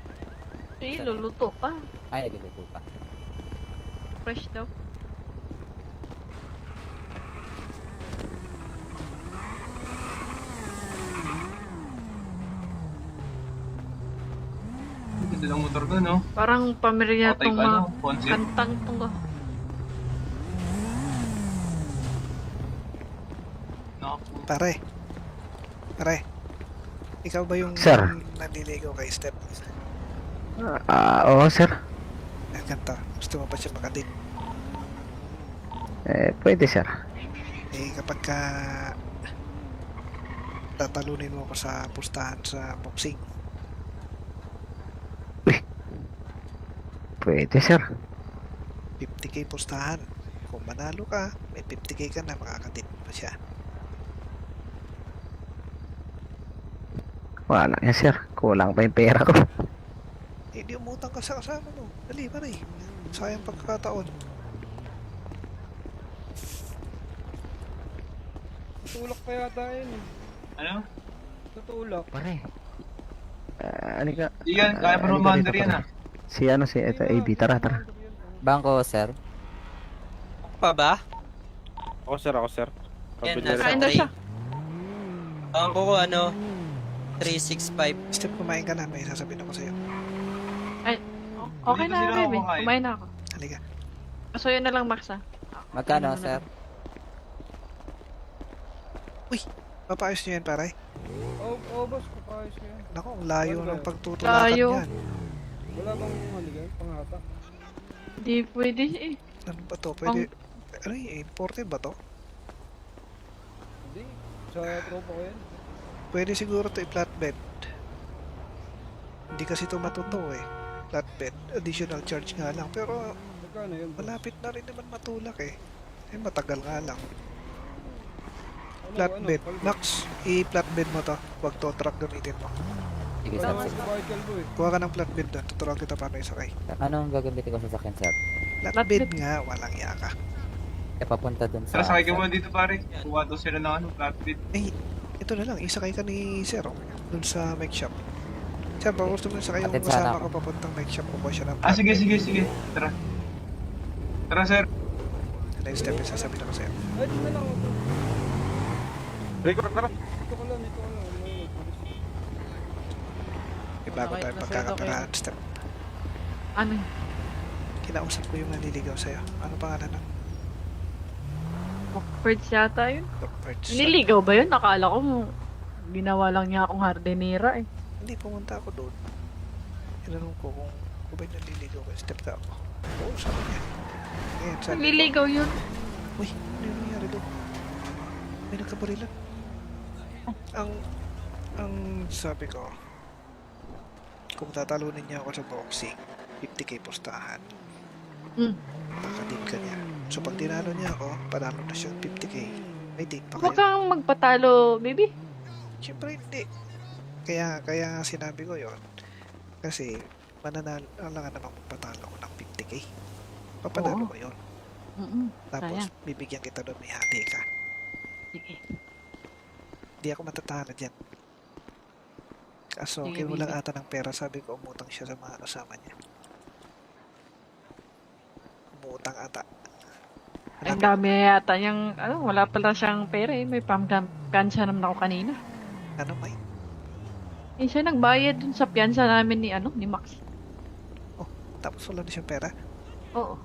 Eh, luluto pa. Ay, nagluluto pa. Fresh daw. Ganda ng motor ko, no? Parang pamilya Patay tong ka, mga no? Ponzi. kantang tong Pare. Pare. Ikaw ba yung Sir. nanliligaw kay Step? Oo, sir. Ganito. Gusto mo ba siya makadate? Pwede, sir. Kapag tatalunin mo ako sa pustahan sa boxing, Pwede, sir. 50k pustahan. Kung manalo ka, may 50k ka na, makakadate pa siya. Wala yan, sir. Kulang pa yung pera ko. Di umutang ka sa kasama mo. Dali, pare. Sayang pagkakataon. Tutulak pa yata yun eh. Ano? Tutulak. Pare. Ano ka? Yan, kaya pa rumander yan, Si AB. Tara. Bangko, sir. Pa ba? Ako sir. Yan, Pabili nasa Kain rin. daw siya. Ang ko 365. Step, kumain ka na. May sasabihin ako sa'yo. Okay Dito na, sila baby. kumakain. Kumain na ako. Halika. So, yun na lang, Max, ah. Magkano, sir? Papaayos niyo yan, pare. Boss, kapayos ko yan. Naku, ang layo Ano ba? ng pagtutulakan Layo. yan. Wala bang haligan? Pangata? Hindi pwede eh. Ano ba to? Pwede... Ano yung imported ba to? Hindi. Sa tropa ko yan. Pwede siguro to i-flatbed. Hindi kasi to matuto eh. Flatbed. Additional charge nga lang. Pero Magkano yun? boss? malapit na rin naman matulak eh. Matagal nga lang. Ano, Flatbed. Calboy? Max, i-flatbed mo to. Wag to truck gamitin mo. Sige, Wala sir. naman Sige. sa bahay, Calboy. Kuha ka ng flatbed doon. Tuturuan kita paano isakay. Anong gagamitin ko sa sakyan, sir? Flatbed nga. Walang yaka. Papunta dun sa... Tara, sakay ka muna dito, pare. Kuha daw sila ng flatbed. Ito na lang. Isakay ka ni Sir. Doon sa make shop. Sir, baka gusto mo sakay yung Atid sana kasama ako. ka papuntang make shop. Kukuha siya ng Sige. Tara. Tara, sir. Next step yung sasabihin ako sa'yo. Ay, di na lang ako. Record na lang. Dito ka lang, dito ka lang. May bago Nakait tayong na sa'yo, magkakaperahan step. Ano yun? Kinausap ko yung naliligaw sa'yo. Ano pangalan ng Mockbirds yata yun. Birds? Niligaw ba yun? Nakala ko ginawa lang niya akong hardinera eh. Hindi, pumunta ako doon. Tinanong ko kung ba'y naliligaw ko. Step ka ako. Oo, sabi niya. Ngayon, sabi ko, Naliligaw yun. uy, ano yung nangyari doon? May nagkabarilan. Ang sabi ko, kung tatalunin niya ako sa boxing, 50k postahan. Mm. Nakadip ka niya. So pag tinalo niya ako, panalo na siya 50k. May date pa Huwag kayo. kang magpatalo, baby. Siyempre hindi. Kaya sinabi ko yon. Kasi mananalo lang naman magpatalo ko ng 50k. Papanalo Oo. ko yon. Mm-mm. Tapos Sayang. bibigyan kita doon, may hati ka. Sige. Hindi ako matatalo dyan. Kaso Sige, kinulang baby. ata ng pera. Sabi ko umutang siya sa mga kasama niya. Umutang ata. Ang dami yata niyang, wala pala siyang pera eh. May pampiyansa naman ako kanina. Ano may? Eh, siya nagbayad dun sa piyansa namin ni Max. Tapos wala na siyang pera? Oo.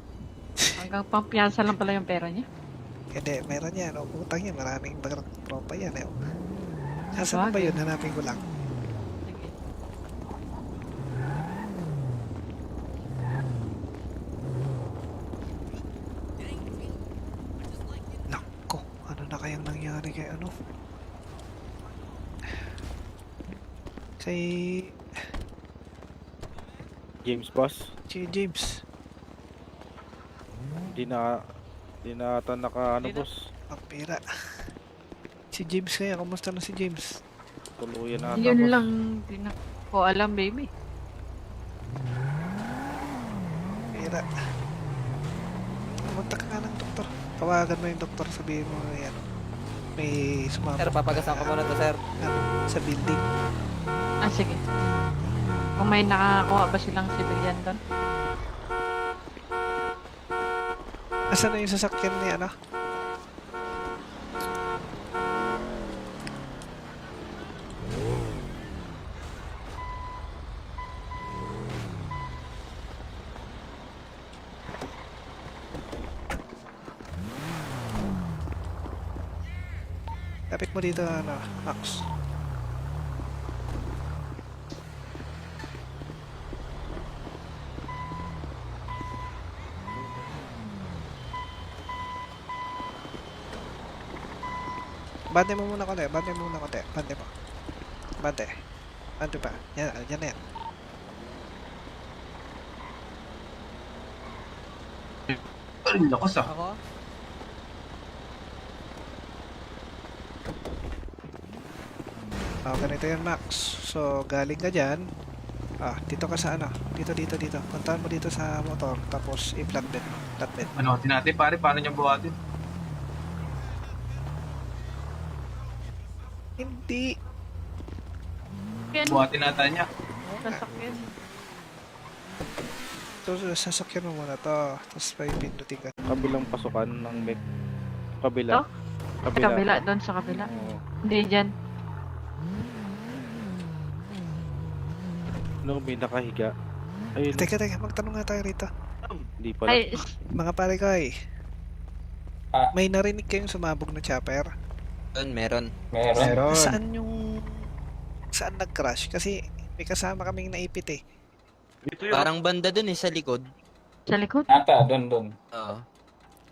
Hanggang pampiyansa lang pala yung pera niya. Hindi, meron yan. Utang niya. Maraming barang tropa yan. Nasaan ba yun? Hanapin ko lang. Sige. Nako, ano na kayang nangyari kay ano? Kay James boss. si James. Di na ata naka ano Di na. boss. Ang pera. Si James kaya, kumusta na si James? Tuluyan na ata Yun boss. lang, di na ko alam, baby. Pera. Pumunta ka nga ng doktor. Tawagan mo yung doktor, sabihin mo yan. May sumama Sir, papagasan ko muna to, sir. sa building. Ah, sige. Kung may nakakuha ba silang civilian doon? Asan na yung sasakyan ni ano? Lapit mo dito, ano, Max. Bante mo muna konti, bante mo muna konti, bante mo. Bante. Bante pa. Yan, yan na yan. Ang lakas ah. Ako? Ganito yan, Max. So, galing ka dyan. Dito ka sa ano? Dito. Puntahan mo dito sa motor. Tapos, i-flatbed mo. Flatbed. Ano, natin pare, paano niya buhatin? Hindi. Yan, Buhatin natin niya. sasakyan. So, sasakyan mo muna to. Tapos, may pindutin ka. Kabilang pasukan ng Mek. Kabila. To? Sa kabila, doon sa kabila. Oo. Hindi dyan. Ano may nakahiga? Ayun. Teka. Magtanong nga tayo rito. Hindi pala. Ay, Mga pare ko Ah. may narinig kayong sumabog na chopper? Doon, meron. Meron. Saan nag-crash? Kasi may kasama kaming naipit eh. Parang banda dun sa likod. sa likod. Ata, doon. Oo.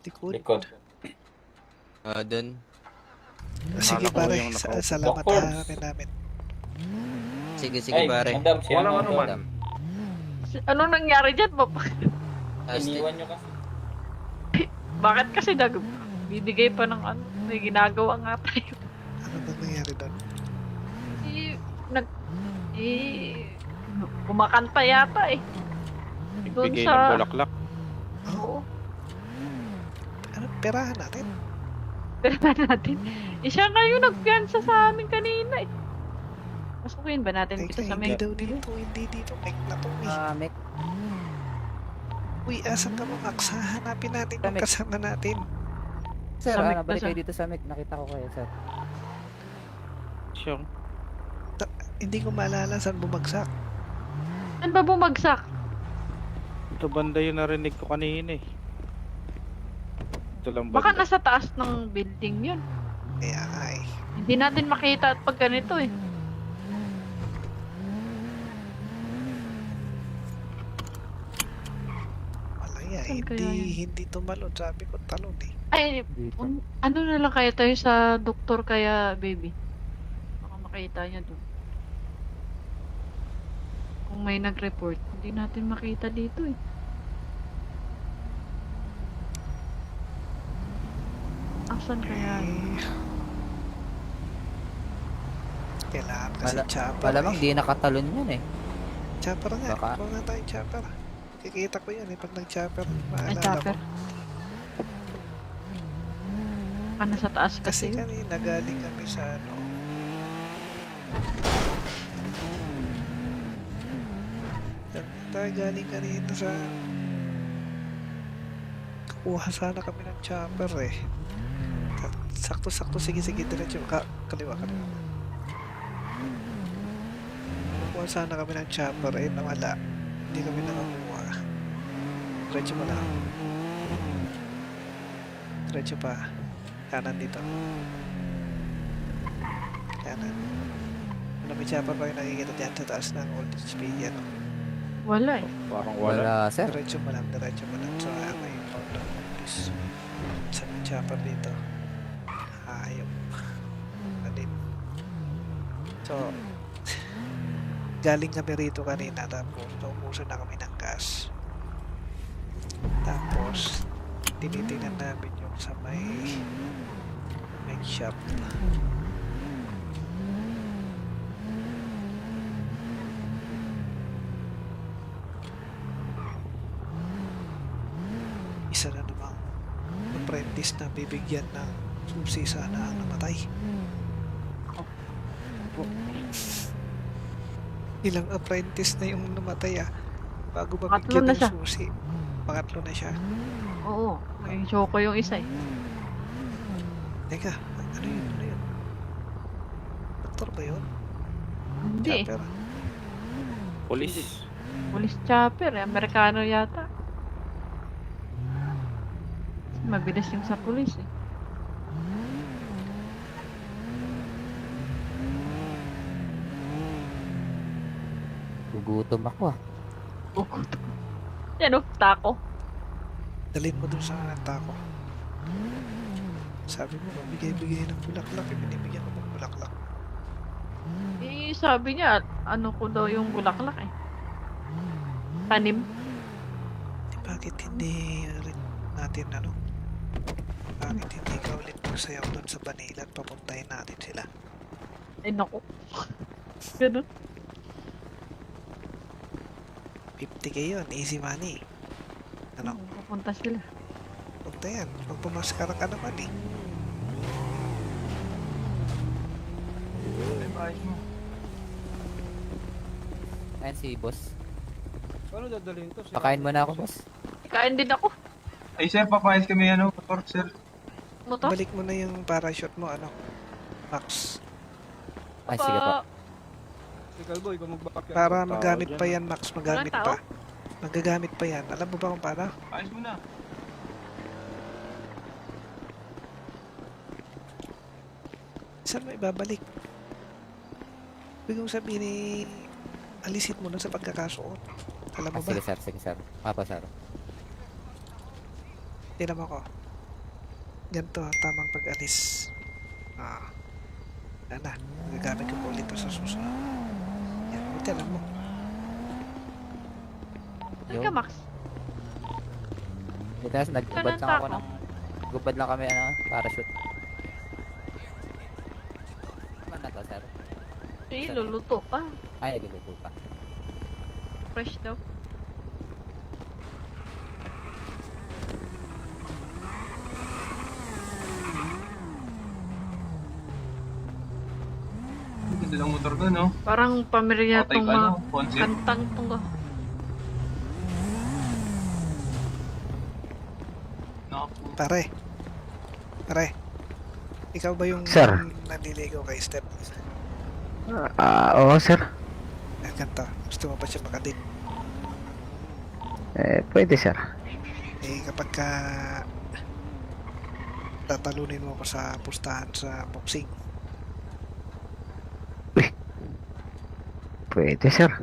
Likod. Likod. Doon. Sige Akala ko pare, yung nakaupo. salamat Doctors. hanapin namin. Sige, Ay, pare. madam, si ano, Madam. Ano nangyari dyan, Papa? Iniwan nyo kasi. Bakit kasi bibigay pa ng ano? May ginagawa nga tayo. Ano ba nangyari doon? Kumakanta yata eh. Doon Bigay sa... ng bulaklak. Oo. Ano, perahan natin? Pero natin. Siya nga yung nagpiyansa sa amin kanina eh. Masukin ba natin dito Teka, sa hindi may... daw dito, hindi dito. Mike na to eh. Mek. Uy, asan ka mo, Max? Hahanapin natin yung Mike. kasama natin. Sir, Sa Mek balik ba kayo dito sa Mek. Nakita ko kayo, sir. siya. Hindi ko maalala saan bumagsak. Saan ba bumagsak? Ito banda yung narinig ko kanina eh. Ito lang Baka banda. nasa taas ng building yun. Kaya nga eh. Hindi natin makita at pag ganito eh. Malaya, Saan kaya hindi tumalon. Sabi ko talon eh. Ay, Dito. ano na lang kaya tayo sa doktor kaya baby? Baka makita niya doon. Kung may nag-report, hindi natin makita dito eh. Asan kaya yun? Kailangan kasi chopper Malamang eh. di nakatalon yun eh. Chopper nga. Baka. Kuha nga tayo chopper. Kikita ko yun eh. Pag nag-chopper, Ay, maalala chopper. ko. Baka nasa taas Kasi kasi yun. kanina galing kami sa ano. Tayo galing kanina sa... Kuha sana kami ng chopper eh. Sakto-sakto, sige, diretso. Kaliwa. Kuha sana kami ng chopper eh, nawala. Hindi kami nakakuha. Diretso mo lang. Diretso pa. Kanan dito. Kanan. Ano, may chopper pa yung nakikita dyan sa taas ng old speed yan. Wala eh. Parang wala. Wala, sir. Diretso mo lang. So, may photo. Please. Sa chopper dito. Ayop. Alin. So, galing kami rito kanina tapos naubusan na kami ng gas. Tapos, tinitingnan namin yung sa may shop. Isa na namang apprentice na bibigyan ng susi sana ang namatay. Ilang apprentice na yung namatay ah. Bago Pangatlo mabigyan na ng siya. susi. Pangatlo na siya. Oo. May choco yung isa eh. Teka, ano yun? Doktor ba yun? Hindi eh. Chopper. Police. Police chopper eh. Amerikano yata. Mabilis yung sa police eh. Gugutom ako ah. Bukod. Yan o, tako. Dalhin mo dun sa tako. Sabi mo, bigay ng bulaklak. Binibigyan ko ng bulaklak. Eh, sabi niya, ano ko daw yung bulaklak eh. Tanim. Bakit hindi rin natin ano? Bakit hindi ka ulit magsayaw dun sa Manila at papuntahin natin sila? Ay, naku. Ganun. 50k yun, easy money. Ano? Pupunta sila. Punta yan, magpamaskara ka naman eh. Ayan si boss. Paano dadalhin to? Pakain mo na ako, boss. Kain din ako. Ay sir, papayas kami ano, motor sir. Ano to? Balik mo na yung parachute mo, ano? Max. Ay, sige po. Si Calvo, ikaw magbakya. Para Tao magamit dyan, pa yan, Max. Magamit Walang tao? pa. Magagamit pa yan. Alam mo ba kung paano? Ayos mo na. Saan mo ibabalik? Ibig mong sabihin alisin mo na sa pagkakasuot. Alam mo ba? Sige, sir. Sige, sir. Papa, sir. Tignan mo ko. Ganito, tamang pag-alis. Yan na. Magagamit ko po ulit ito sa susunod. Yan, buti alam mo. Saan ka, Max? Dito, nagubad Saan ang lang ako tako? ng... Gubad lang kami, ano, parachute. Ano na to, sir? Eh, luluto pa. Ay, nagluluto pa. Fresh daw. Ganda lang motor ko, no? Parang pamilya Patay tong ka, mga no? Concept. kantang tong Nakapu. Pare. Ikaw ba yung Sir. naliligaw kay Step? Oo, sir. Ganito, gusto mo ba siya makadip? Pwede, sir. Kapag ka tatalunin mo ko sa pustahan sa boxing, Pwede, sir.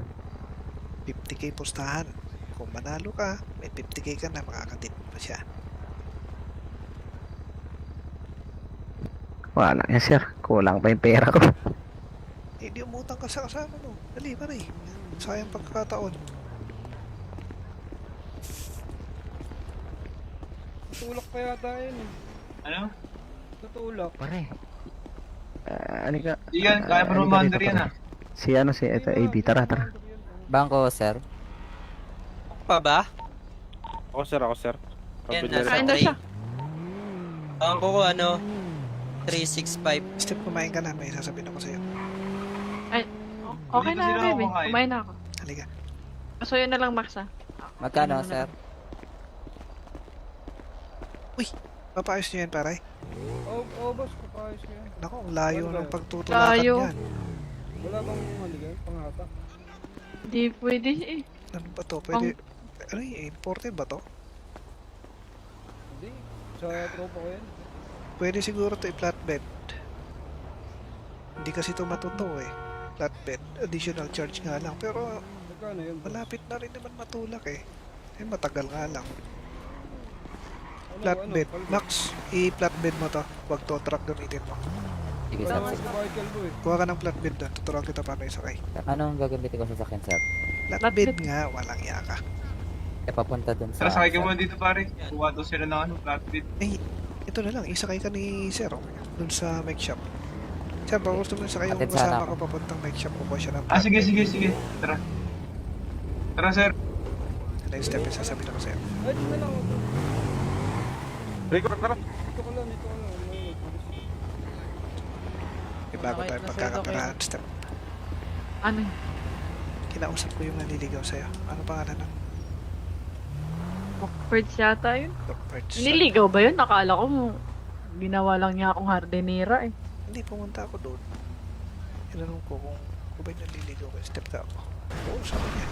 50k pustahan. Kung manalo ka, may 50k ka na, makakadip pa siya. Wala yan, sir. Kulang pa yung pera ko. Hindi umutang ka sa kasama mo. Dali, pare. Sayang pagkakataon. Tutulak pa yata yun eh. Ano? Tutulak. Pare. Ano ka? Iyan, kaya pa naman mandar yan ah. Si ito, AB. Tara. Bangko, sir. Pa ba? Ako sir, Yan, Pabilir nasa Kain daw siya. Ang ko 365. Step, kumain ka na. May sasabihin ako sa'yo. Okay Dito na, sila baby. kumakain. Kumain na ako. Halika. So yun na lang, Max, ah. Magkano, sir? Papayos niyo yan, pare. Oo, boss. Kapayos ko yan. Naku, ang layo Wala. ng pagtutulakan Layo. yan. Wala bang haligan? Pangata? Hindi pwede eh. Ano ba to? Pwede... Ano yung imported ba to? Hindi. Sa tropa ko yan. Pwede siguro to i-flatbed. Hindi kasi to matuto eh. Flatbed. Additional charge nga lang. Pero Magkano yun? boss? malapit na rin naman matulak eh. Matagal nga lang. Ano, Flatbed. Paldo? Max, i-flatbed mo to. Wag to truck gamitin mo. Sige, sir. Wala sa bahay kalbo eh. Kuha ka ng flatbed doon. Tuturuan kita paano isakay. Anong gagamitin ko sa sakyan, sir? Flatbed nga, walang yaka. Papunta dun sa... Tara, sakay ka muna dito pare. Kuha daw sila ng flatbed. Ito na lang, isakay ka ni Sir doon sa make shop. Sir, baka gusto mo isakay yung Atid sana kasama ako. ko papuntang make shop. Kukuha siya ng Sige. Tara. Tara, sir. Next step, yung sasabihin ako sa'yo. Ay, dito na lang ako. Rico, tara. Dito ko lang. Bago tayo pagkakapirahan step. Ano yun? Kinausap ko yung naliligaw sa'yo. Ano pangalan ng Mockbirds yata yun. Birds? Nililigaw ba yun? Nakala ko ginawa lang niya akong hardinera eh. Hindi, pumunta ako doon. Tinanong ko kung ba yung naliligaw ko. Step ka ako. Oo, sabi niya.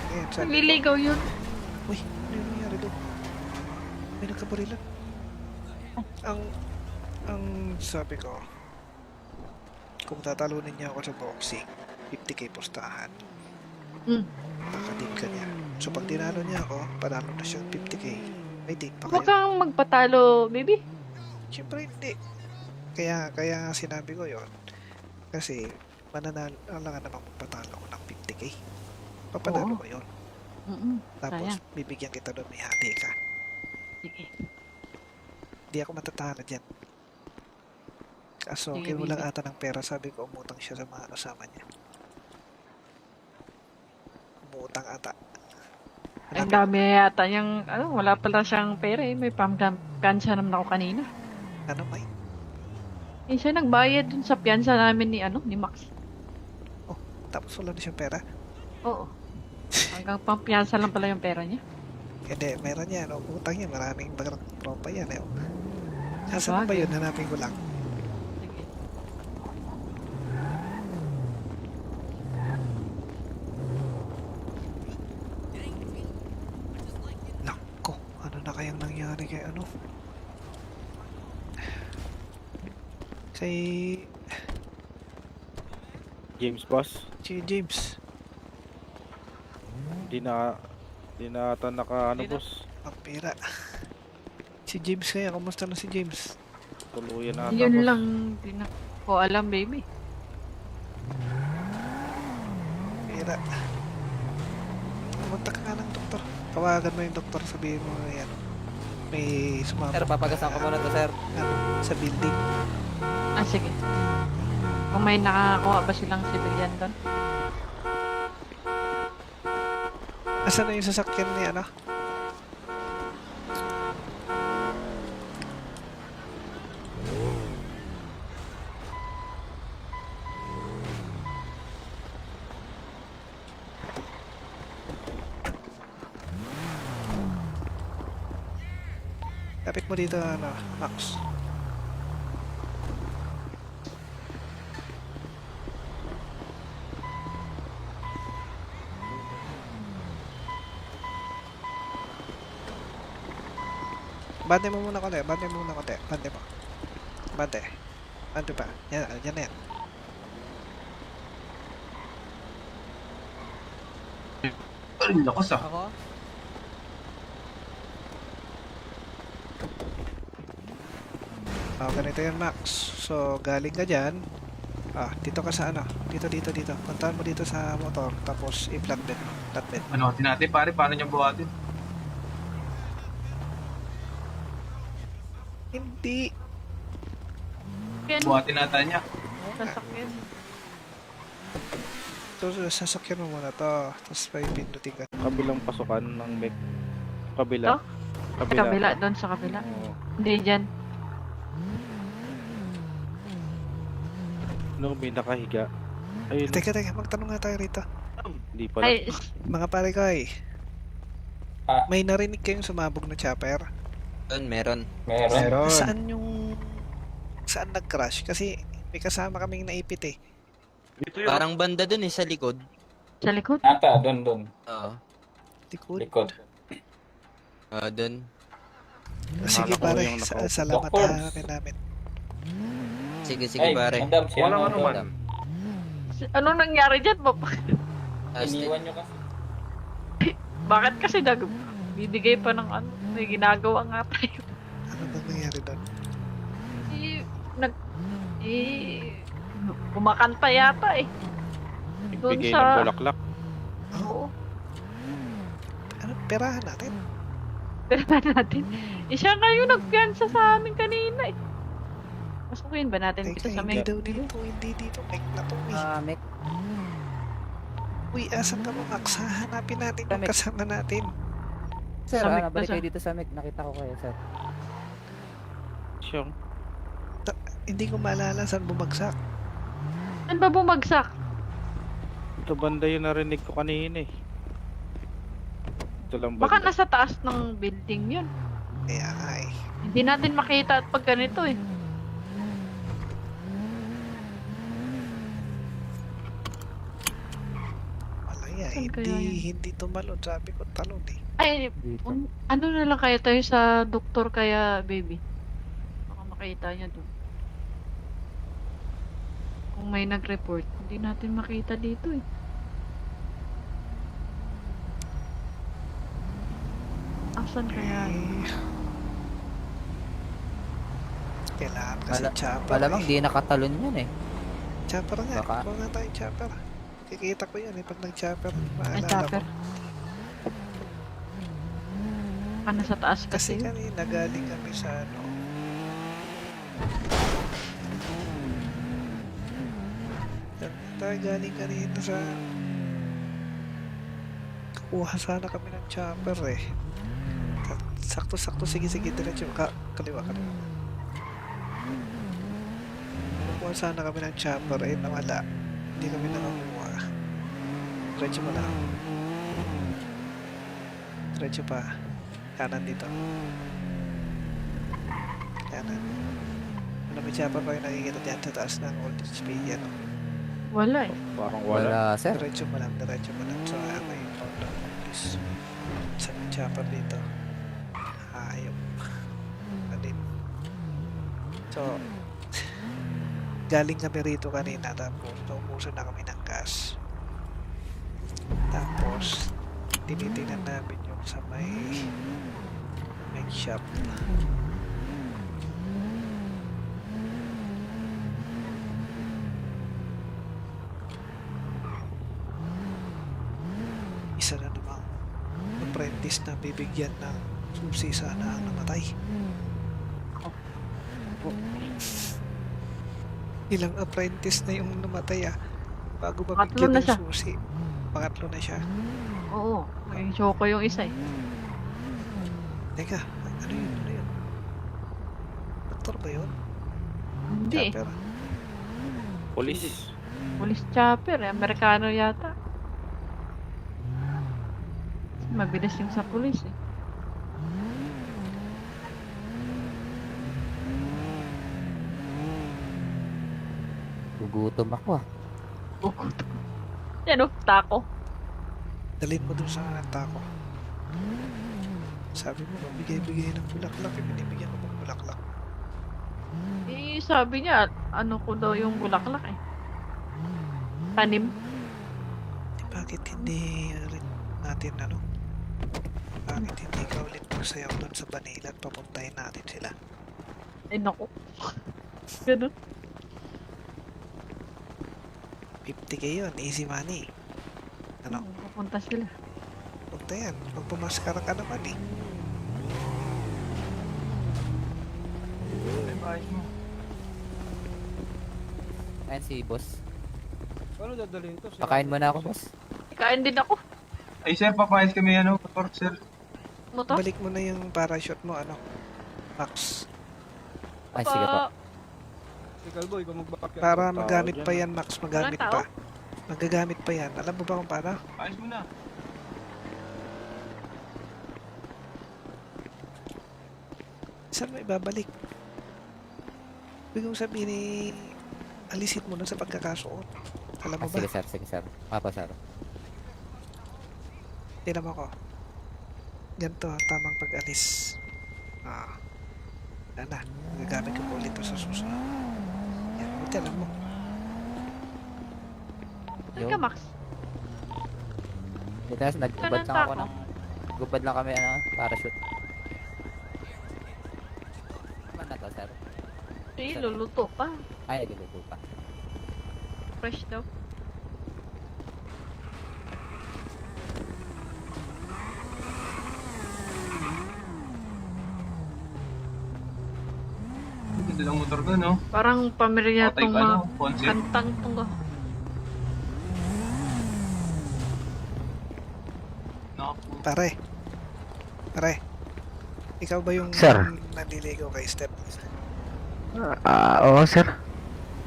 Ngayon, sabi ko, Nililigaw yun. uy, ano yung nangyari doon? May nagkabarilan. Ang sabi ko, kung tatalunin niya ako sa boxing, 50k pustahan. Mm. Nakadip ka niya. So pag tinalo niya ako, panalo na siyang 50k. May date pa Huwag kayo. kang magpatalo, baby. Siyempre hindi. Kaya nga sinabi ko yon. Kasi mananalo lang naman magpatalo ko ng 50k. Papanalo Oo. ko yon. Sayang. Tapos bibigyan kita doon, may hati ka. Sige. Hindi ako matatalo dyan. Kaso Sige, kinulang baby. ata ng pera, sabi ko umutang siya sa mga kasama niya. Umutang ata. Ang dami yata yung, wala pala siyang pera eh. May pampiyansa naman ako kanina. Ano may? Eh, siya nagbayad dun sa piyansa namin ni Max. Tapos wala na siyang pera? Oo. Hanggang pampiyansa lang pala yung pera niya. Hindi, meron yan. Utang yan. Maraming tropa yan. Nasaan ba yun? Hanapin ko lang. Sige. Nako, ano na kayang nangyari kay ano? Kay James boss. si James. Di na ata naka ano boss. Ang pera. Si James kaya, kumusta na si James? Tuluyan na ata Yun boss. lang, di na ko alam, baby. Pera. Pumunta ka nga ng doktor. Tawagan mo yung doktor, sabihin mo yan. May sumama. Sir, papagasan ko muna to, sir. Sa building. Ah, sige. Kung may nakakuha ba silang civilian doon? Asan na yung sasakyan ni ano? Lapit mo dito, ano, Max. Bante mo muna konti. Bante mo muna konti. Bante mo. Bante. Bante pa. Yan, yan na yan. Ay, lakas ah. Ako? Ganito yan, Max. So, galing ka dyan. Dito ka sa ano? Dito. Puntahan mo dito sa motor. Tapos, i-flatbed mo. Flatbed. Ano, natin pare, paano niya buhatin? Hindi. Yan, Buhatin natin niya. sasakyan. So, sasakyan mo muna to. Tapos, may pindutin ka. Kabilang pasukan ng mech. Kabila. Ito? Sa kabila, doon sa kabila. Oo. Hindi dyan. Nung may nakahiga. Ayun. Teka. Magtanong nga tayo rito. Hindi pala. Ay, Mga pare ko Ah. may narinig kayong sumabog na chopper? Meron. Meron. Saan nag-crash? Kasi may kasama kaming naipit eh. Parang banda dun sa likod. sa likod. Ata, doon. Oo. Likod. Likod. Dun. Sige Akala ko pare, yung salamat Doctors. hanapin namin. Sige, Ay, pare. madam, siya Walang ano man. Madam. Anong nangyari dyan, Bob? Iniwan nyo kasi. Bakit kasi bibigay pa ng ano? May ginagawa nga tayo. Ano ba nangyari doon? Kumakanta yata eh. Doon Bigay sa- ng bulaklak. Oo. Ano, perahan natin? Pero ba natin? Siya nga yung nagpiansa sa amin kanina eh. Masukin ba natin Teka, kita sa hindi may... daw dito, hindi dito. Mike na to eh. Mek. Uy, asan ka mo, Max? Hanapin natin yung Mek. kasama natin. Sir, Sa Mek nabalik ba kayo siya? dito sa Mek. Nakita ko kayo, sir. Siyang. Hindi ko maalala saan bumagsak. Saan ba bumagsak? Ito banda yung narinig ko kanina eh. Ito lang Baka banda. nasa taas ng building yun. Kaya nga eh. Hindi natin makita at pag ganito eh. Wala yan. Saan kaya Hindi tumalon. Sabi ko talon eh. Ay, Dito. ano na lang kaya tayo sa doktor kaya, baby? Baka makita niya doon. Kung may nag-report, hindi natin makita dito eh. Asan kaya? Kailangan kasi chopper Malamang eh. di nakatalon yan eh. Chopper nga. Baka- Kuha nga tayo chopper. Kikita ko yan eh. Pag nag-chopper, Ay, maalala chopper. ko. Baka nasa taas Kasi kasi. kanina galing kami sa ano. Tayo galing kanina sa... Kuha sana kami ng chopper eh. Sakto-sakto, sige, diretso. Kaliwa. Kuha sana kami ng chopper eh, nawala. Hindi kami nakakuha. Diretso mo lang. Diretso pa. Kanan dito. Kanan. Ano may chopper pa yung nakikita dyan sa taas ng old HP yan. Oh. Wala eh. Parang wala. Wala, sir. Diretso mo lang. So, ano yung pound of police. Sa chopper dito. Ayop. Alin. So, galing kami rito kanina tapos naubusan na kami ng gas. Tapos, tinitingnan namin yung sa may shop. Isa na namang apprentice na bibigyan ng susi sana ang namatay. Ilang apprentice na yung namatay bago Pangatlo mabigyan na ng siya. susi. Pangatlo na siya. Oo. May choco yung isa eh. Teka, ano yun? Doktor ba yun? Hindi eh. Chopper? Police. Police chopper eh. Amerikano yata. Mabilis yung sa police eh. Gugutom ako ah. Bukod. Yan oh, tako. Dalhin mo dun sa tako. Sabi mo, magbigay-bigay ng bulaklak. Binibigyan ko ng bulaklak. Eh, sabi niya, ano ko daw yung bulaklak eh. Tanim. Bakit hindi ulit natin ano? Bakit hindi ka ulit magsayaw doon sa Manila at papuntahin natin sila? Ay, naku. Ganun. 50k yun, easy money. Ano? Papunta sila. Punta yan. Pag pumaskara ka naman eh. Ayan si boss. Paano dadalhin to? Pakain mo na ako, boss. Kain din ako. Ay sir, papayas kami ano, motor sir. Motor. Balik mo na yung parachute mo, ano? Max. Ay, sige po. Si Calbo, ikaw magbakyan. Para Tao magamit dyan. pa yan, Max. Magamit Walang tao? pa. Magagamit pa yan. Alam mo ba kung paano? Ayos mo na. Saan mo ibabalik? Ibig kong sabihin eh, alisin mo na sa pagkakasuot. Alam mo Ah, ba? sige, sir. Sige, sir. Papa, sir. Tignan mo ko. Ganito, tamang pag-alis. Ah. Wala na. Gagamit ko pa ulit ito sa susunod. Yan, buti alam mo. Saan ka, Max? Dito na, nagubad lang ako ng... Gubad lang kami, ano, parachute. Ano na to, sir? Eh, luluto pa. Ay, nagluluto pa. Fresh daw. Ganda ng motor ko, no? Parang pamilya Patay tong ka, mga no? Concept. kantang tong Nakapu. Pare. Pare. Ikaw ba yung Sir. naliligaw kay Step? Oo, sir.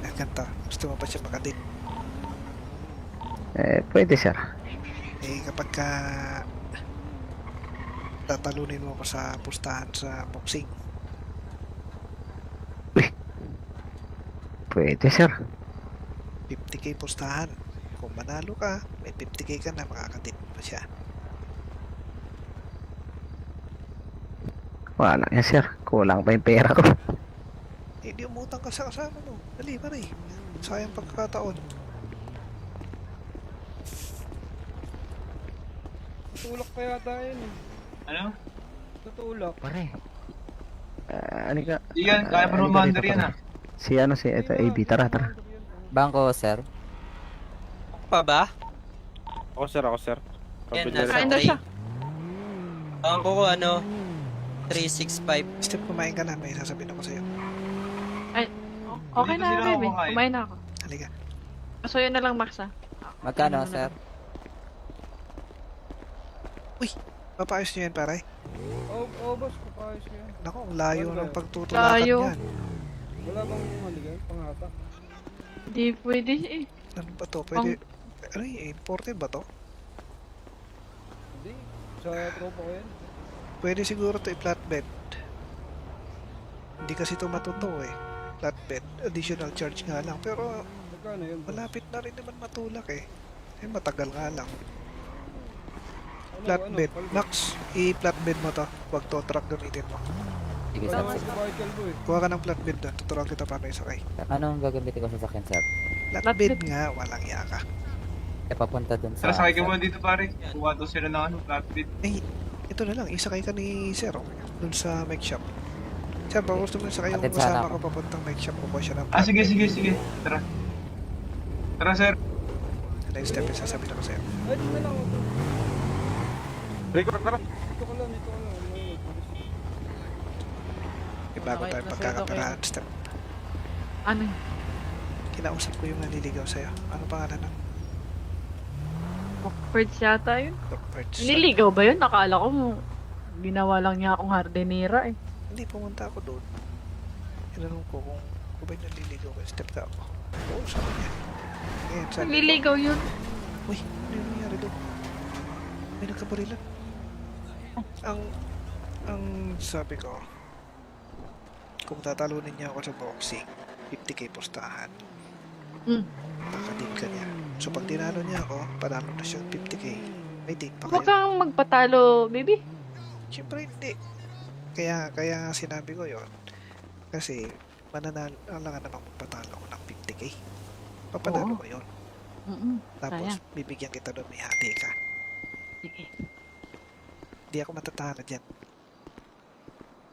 Ganito. Gusto mo pa siya makadate? Pwede, sir. Eh, kapag ka tatalunin mo ko sa pustahan sa boxing, Pwede, sir. 50k pustahan. Kung manalo ka, may 50k ka na, makakadate mo pa siya. Wala yan, sir. Kulang pa yung pera ko. Eh, di umutang ka sa kasama mo. Dali, pare. Sayang pagkakataon. Tutulak pa yata yun eh. Ano? Tutulak. Pare. Ano ka? Di yan, kaya pa Ano ka rumander dito, yan pare? Si ano, si ito, AB. Tara, tara. Bangko, sir. Pa ba? Ako sir, ako sir. Yan, Pabili nasa Kain daw tray. siya. Bangko ko ano, 365. Step, kumain ka na. May sasabihin ako sa'yo. Okay Dito na, sila baby. kumakain. Kumain na ako. Halika. So, yun na lang, Max, ah. Magkano, Ano na sir? Papaayos niyo yan, pare. Oo, boss, papayos ko yan. Naku, ang layo Wala. ng pagtutulakan Layo. yan. Wala bang maligay? Pangata? Hindi pwede eh. Ano ba to? Pwede... Ano yung imported ba to? Hindi. Sa tropa ko yan. Pwede siguro to i-flatbed. Hindi kasi to matuto eh. Flatbed. Additional charge nga lang. Pero Magkano yun, boss? malapit na rin naman matulak eh. Eh matagal nga lang. Ano, Flatbed. Calbo? Max, i-flatbed mo to. Huwag to truck gamitin mo. Sige, Wala sir. naman Sige. sa bahay Calbo eh. Kuha ka ng flatbed doon. Tuturuan kita paano isakay. Anong gagamitin ko sa sakyan, sir? Flatbed nga, walang yaka. E, papunta dun sa... Tara, sakay ka sir. muna dito pare. Kuha daw sila ng ano, flatbed. Eh, ito na lang. Isakay ka ni Sir doon sa make shop. Sir, baka gusto mo isakay yung Atid sana kasama ako. ko papuntang make shop. Kukuha siya ng Ah, sige, flatbed. sige, sige. Tara. Tara, sir. Next step yung sasabihin ako sa'yo. Ay, dito na lang ako. Rico, tara. Dito ko lang, dito ko lang. May bago Okay, tayong nasa pagkakaperahan step. Ano yun? Kinausap ko yung naliligaw sa'yo. Ano pangalan ng Awkward yata yun. Birds? Niligaw ba yun? Nakala ko ginawa lang niya akong hardinera eh. Hindi, pumunta ako doon. Tinanong ko kung ba yung naliligaw kay step ka ako. Oo, sabi niya. Ngayon, sabi ko, Nililigaw yun. uy, ano yung nangyari doon? May nagkabarilan. Ang sabi ko, kung tatalunin niya ako sa boxing, 50k pustahan. Mm. Nakadip ka niya. So pag tinalo niya ako, panalo na siya 50k. May date pa Huwag kayo. kang magpatalo, baby. Siyempre hindi. Kaya sinabi ko yon. Kasi, mananalo lang naman magpatalo ko ng 50k. Papanalo Oo. ko yon. Sayang. Tapos, bibigyan kita doon, may hati ka. Sige. Hindi ako matatalo dyan.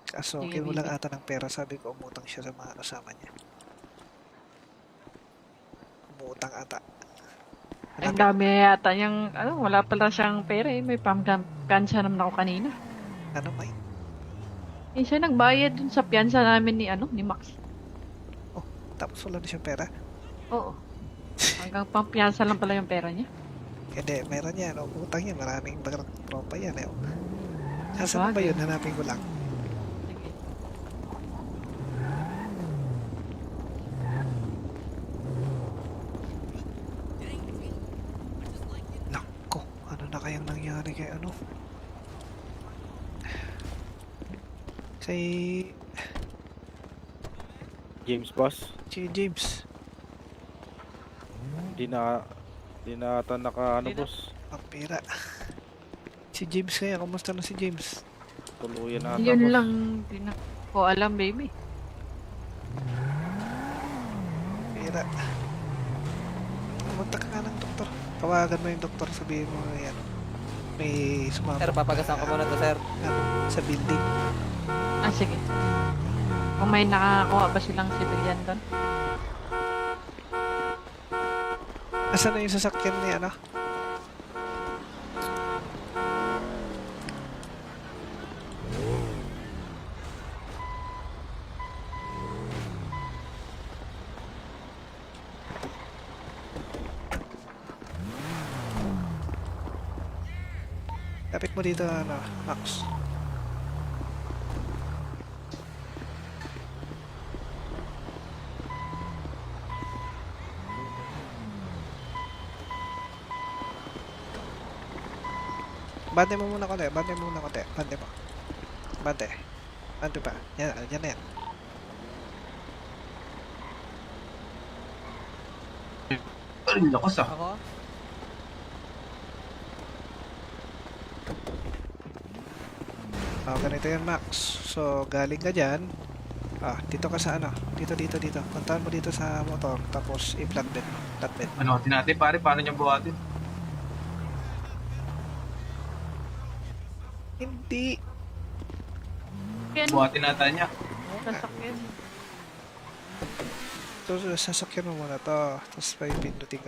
Kaso, Sige, kinulang bibi. ata ng pera. Sabi ko, umutang siya sa mga kasama niya. Umutang ata. Ang dami yata niyang, wala pala siyang pera eh. May pampiyansa naman ako kanina. Ano may? Eh, siya nagbayad dun sa piyansa namin ni Max. Tapos wala na siyang pera? Oo. Hanggang pampiyansa lang pala yung pera niya. Hindi, meron yan. Utang yan. Maraming tropa yan. Eh. Nasaan ba yun? Hanapin ko lang. Sige. Nako, ano na kayang nangyari kay ano? Kay James boss. si James. Di na ata naka ano boss. Ang pera. Si James kaya, kumusta na si James? Tuluyan na ata Yun boss. lang, di na ko alam, baby. Pera. Pumunta ka nga ng doktor. Tawagan mo yung doktor, sabihin mo yan. May sumama. Sir, papagasan ko muna to, sir. Ano, sa building. Ah, sige. Kung may nakakuha ba silang civilian doon? Asan na yung sasakyan ni ano? Kapit mo dito, ano, Max. Bante mo muna konti, bante mo muna konti, bante mo. Bante. Bante pa. Yan, yan na yan. Ay, lakas ah. Ako? Ganito yan, Max. So, galing ka dyan. Dito ka sa ano? Dito. Puntahan mo dito sa motor. Tapos, i-flatbed mo. Flatbed. Ano natin pare, paano niya buhatin? Hindi. Yan, Buhatin natin niya. sasakyan. So, sasakyan mo muna to. Tapos, pindutin ka.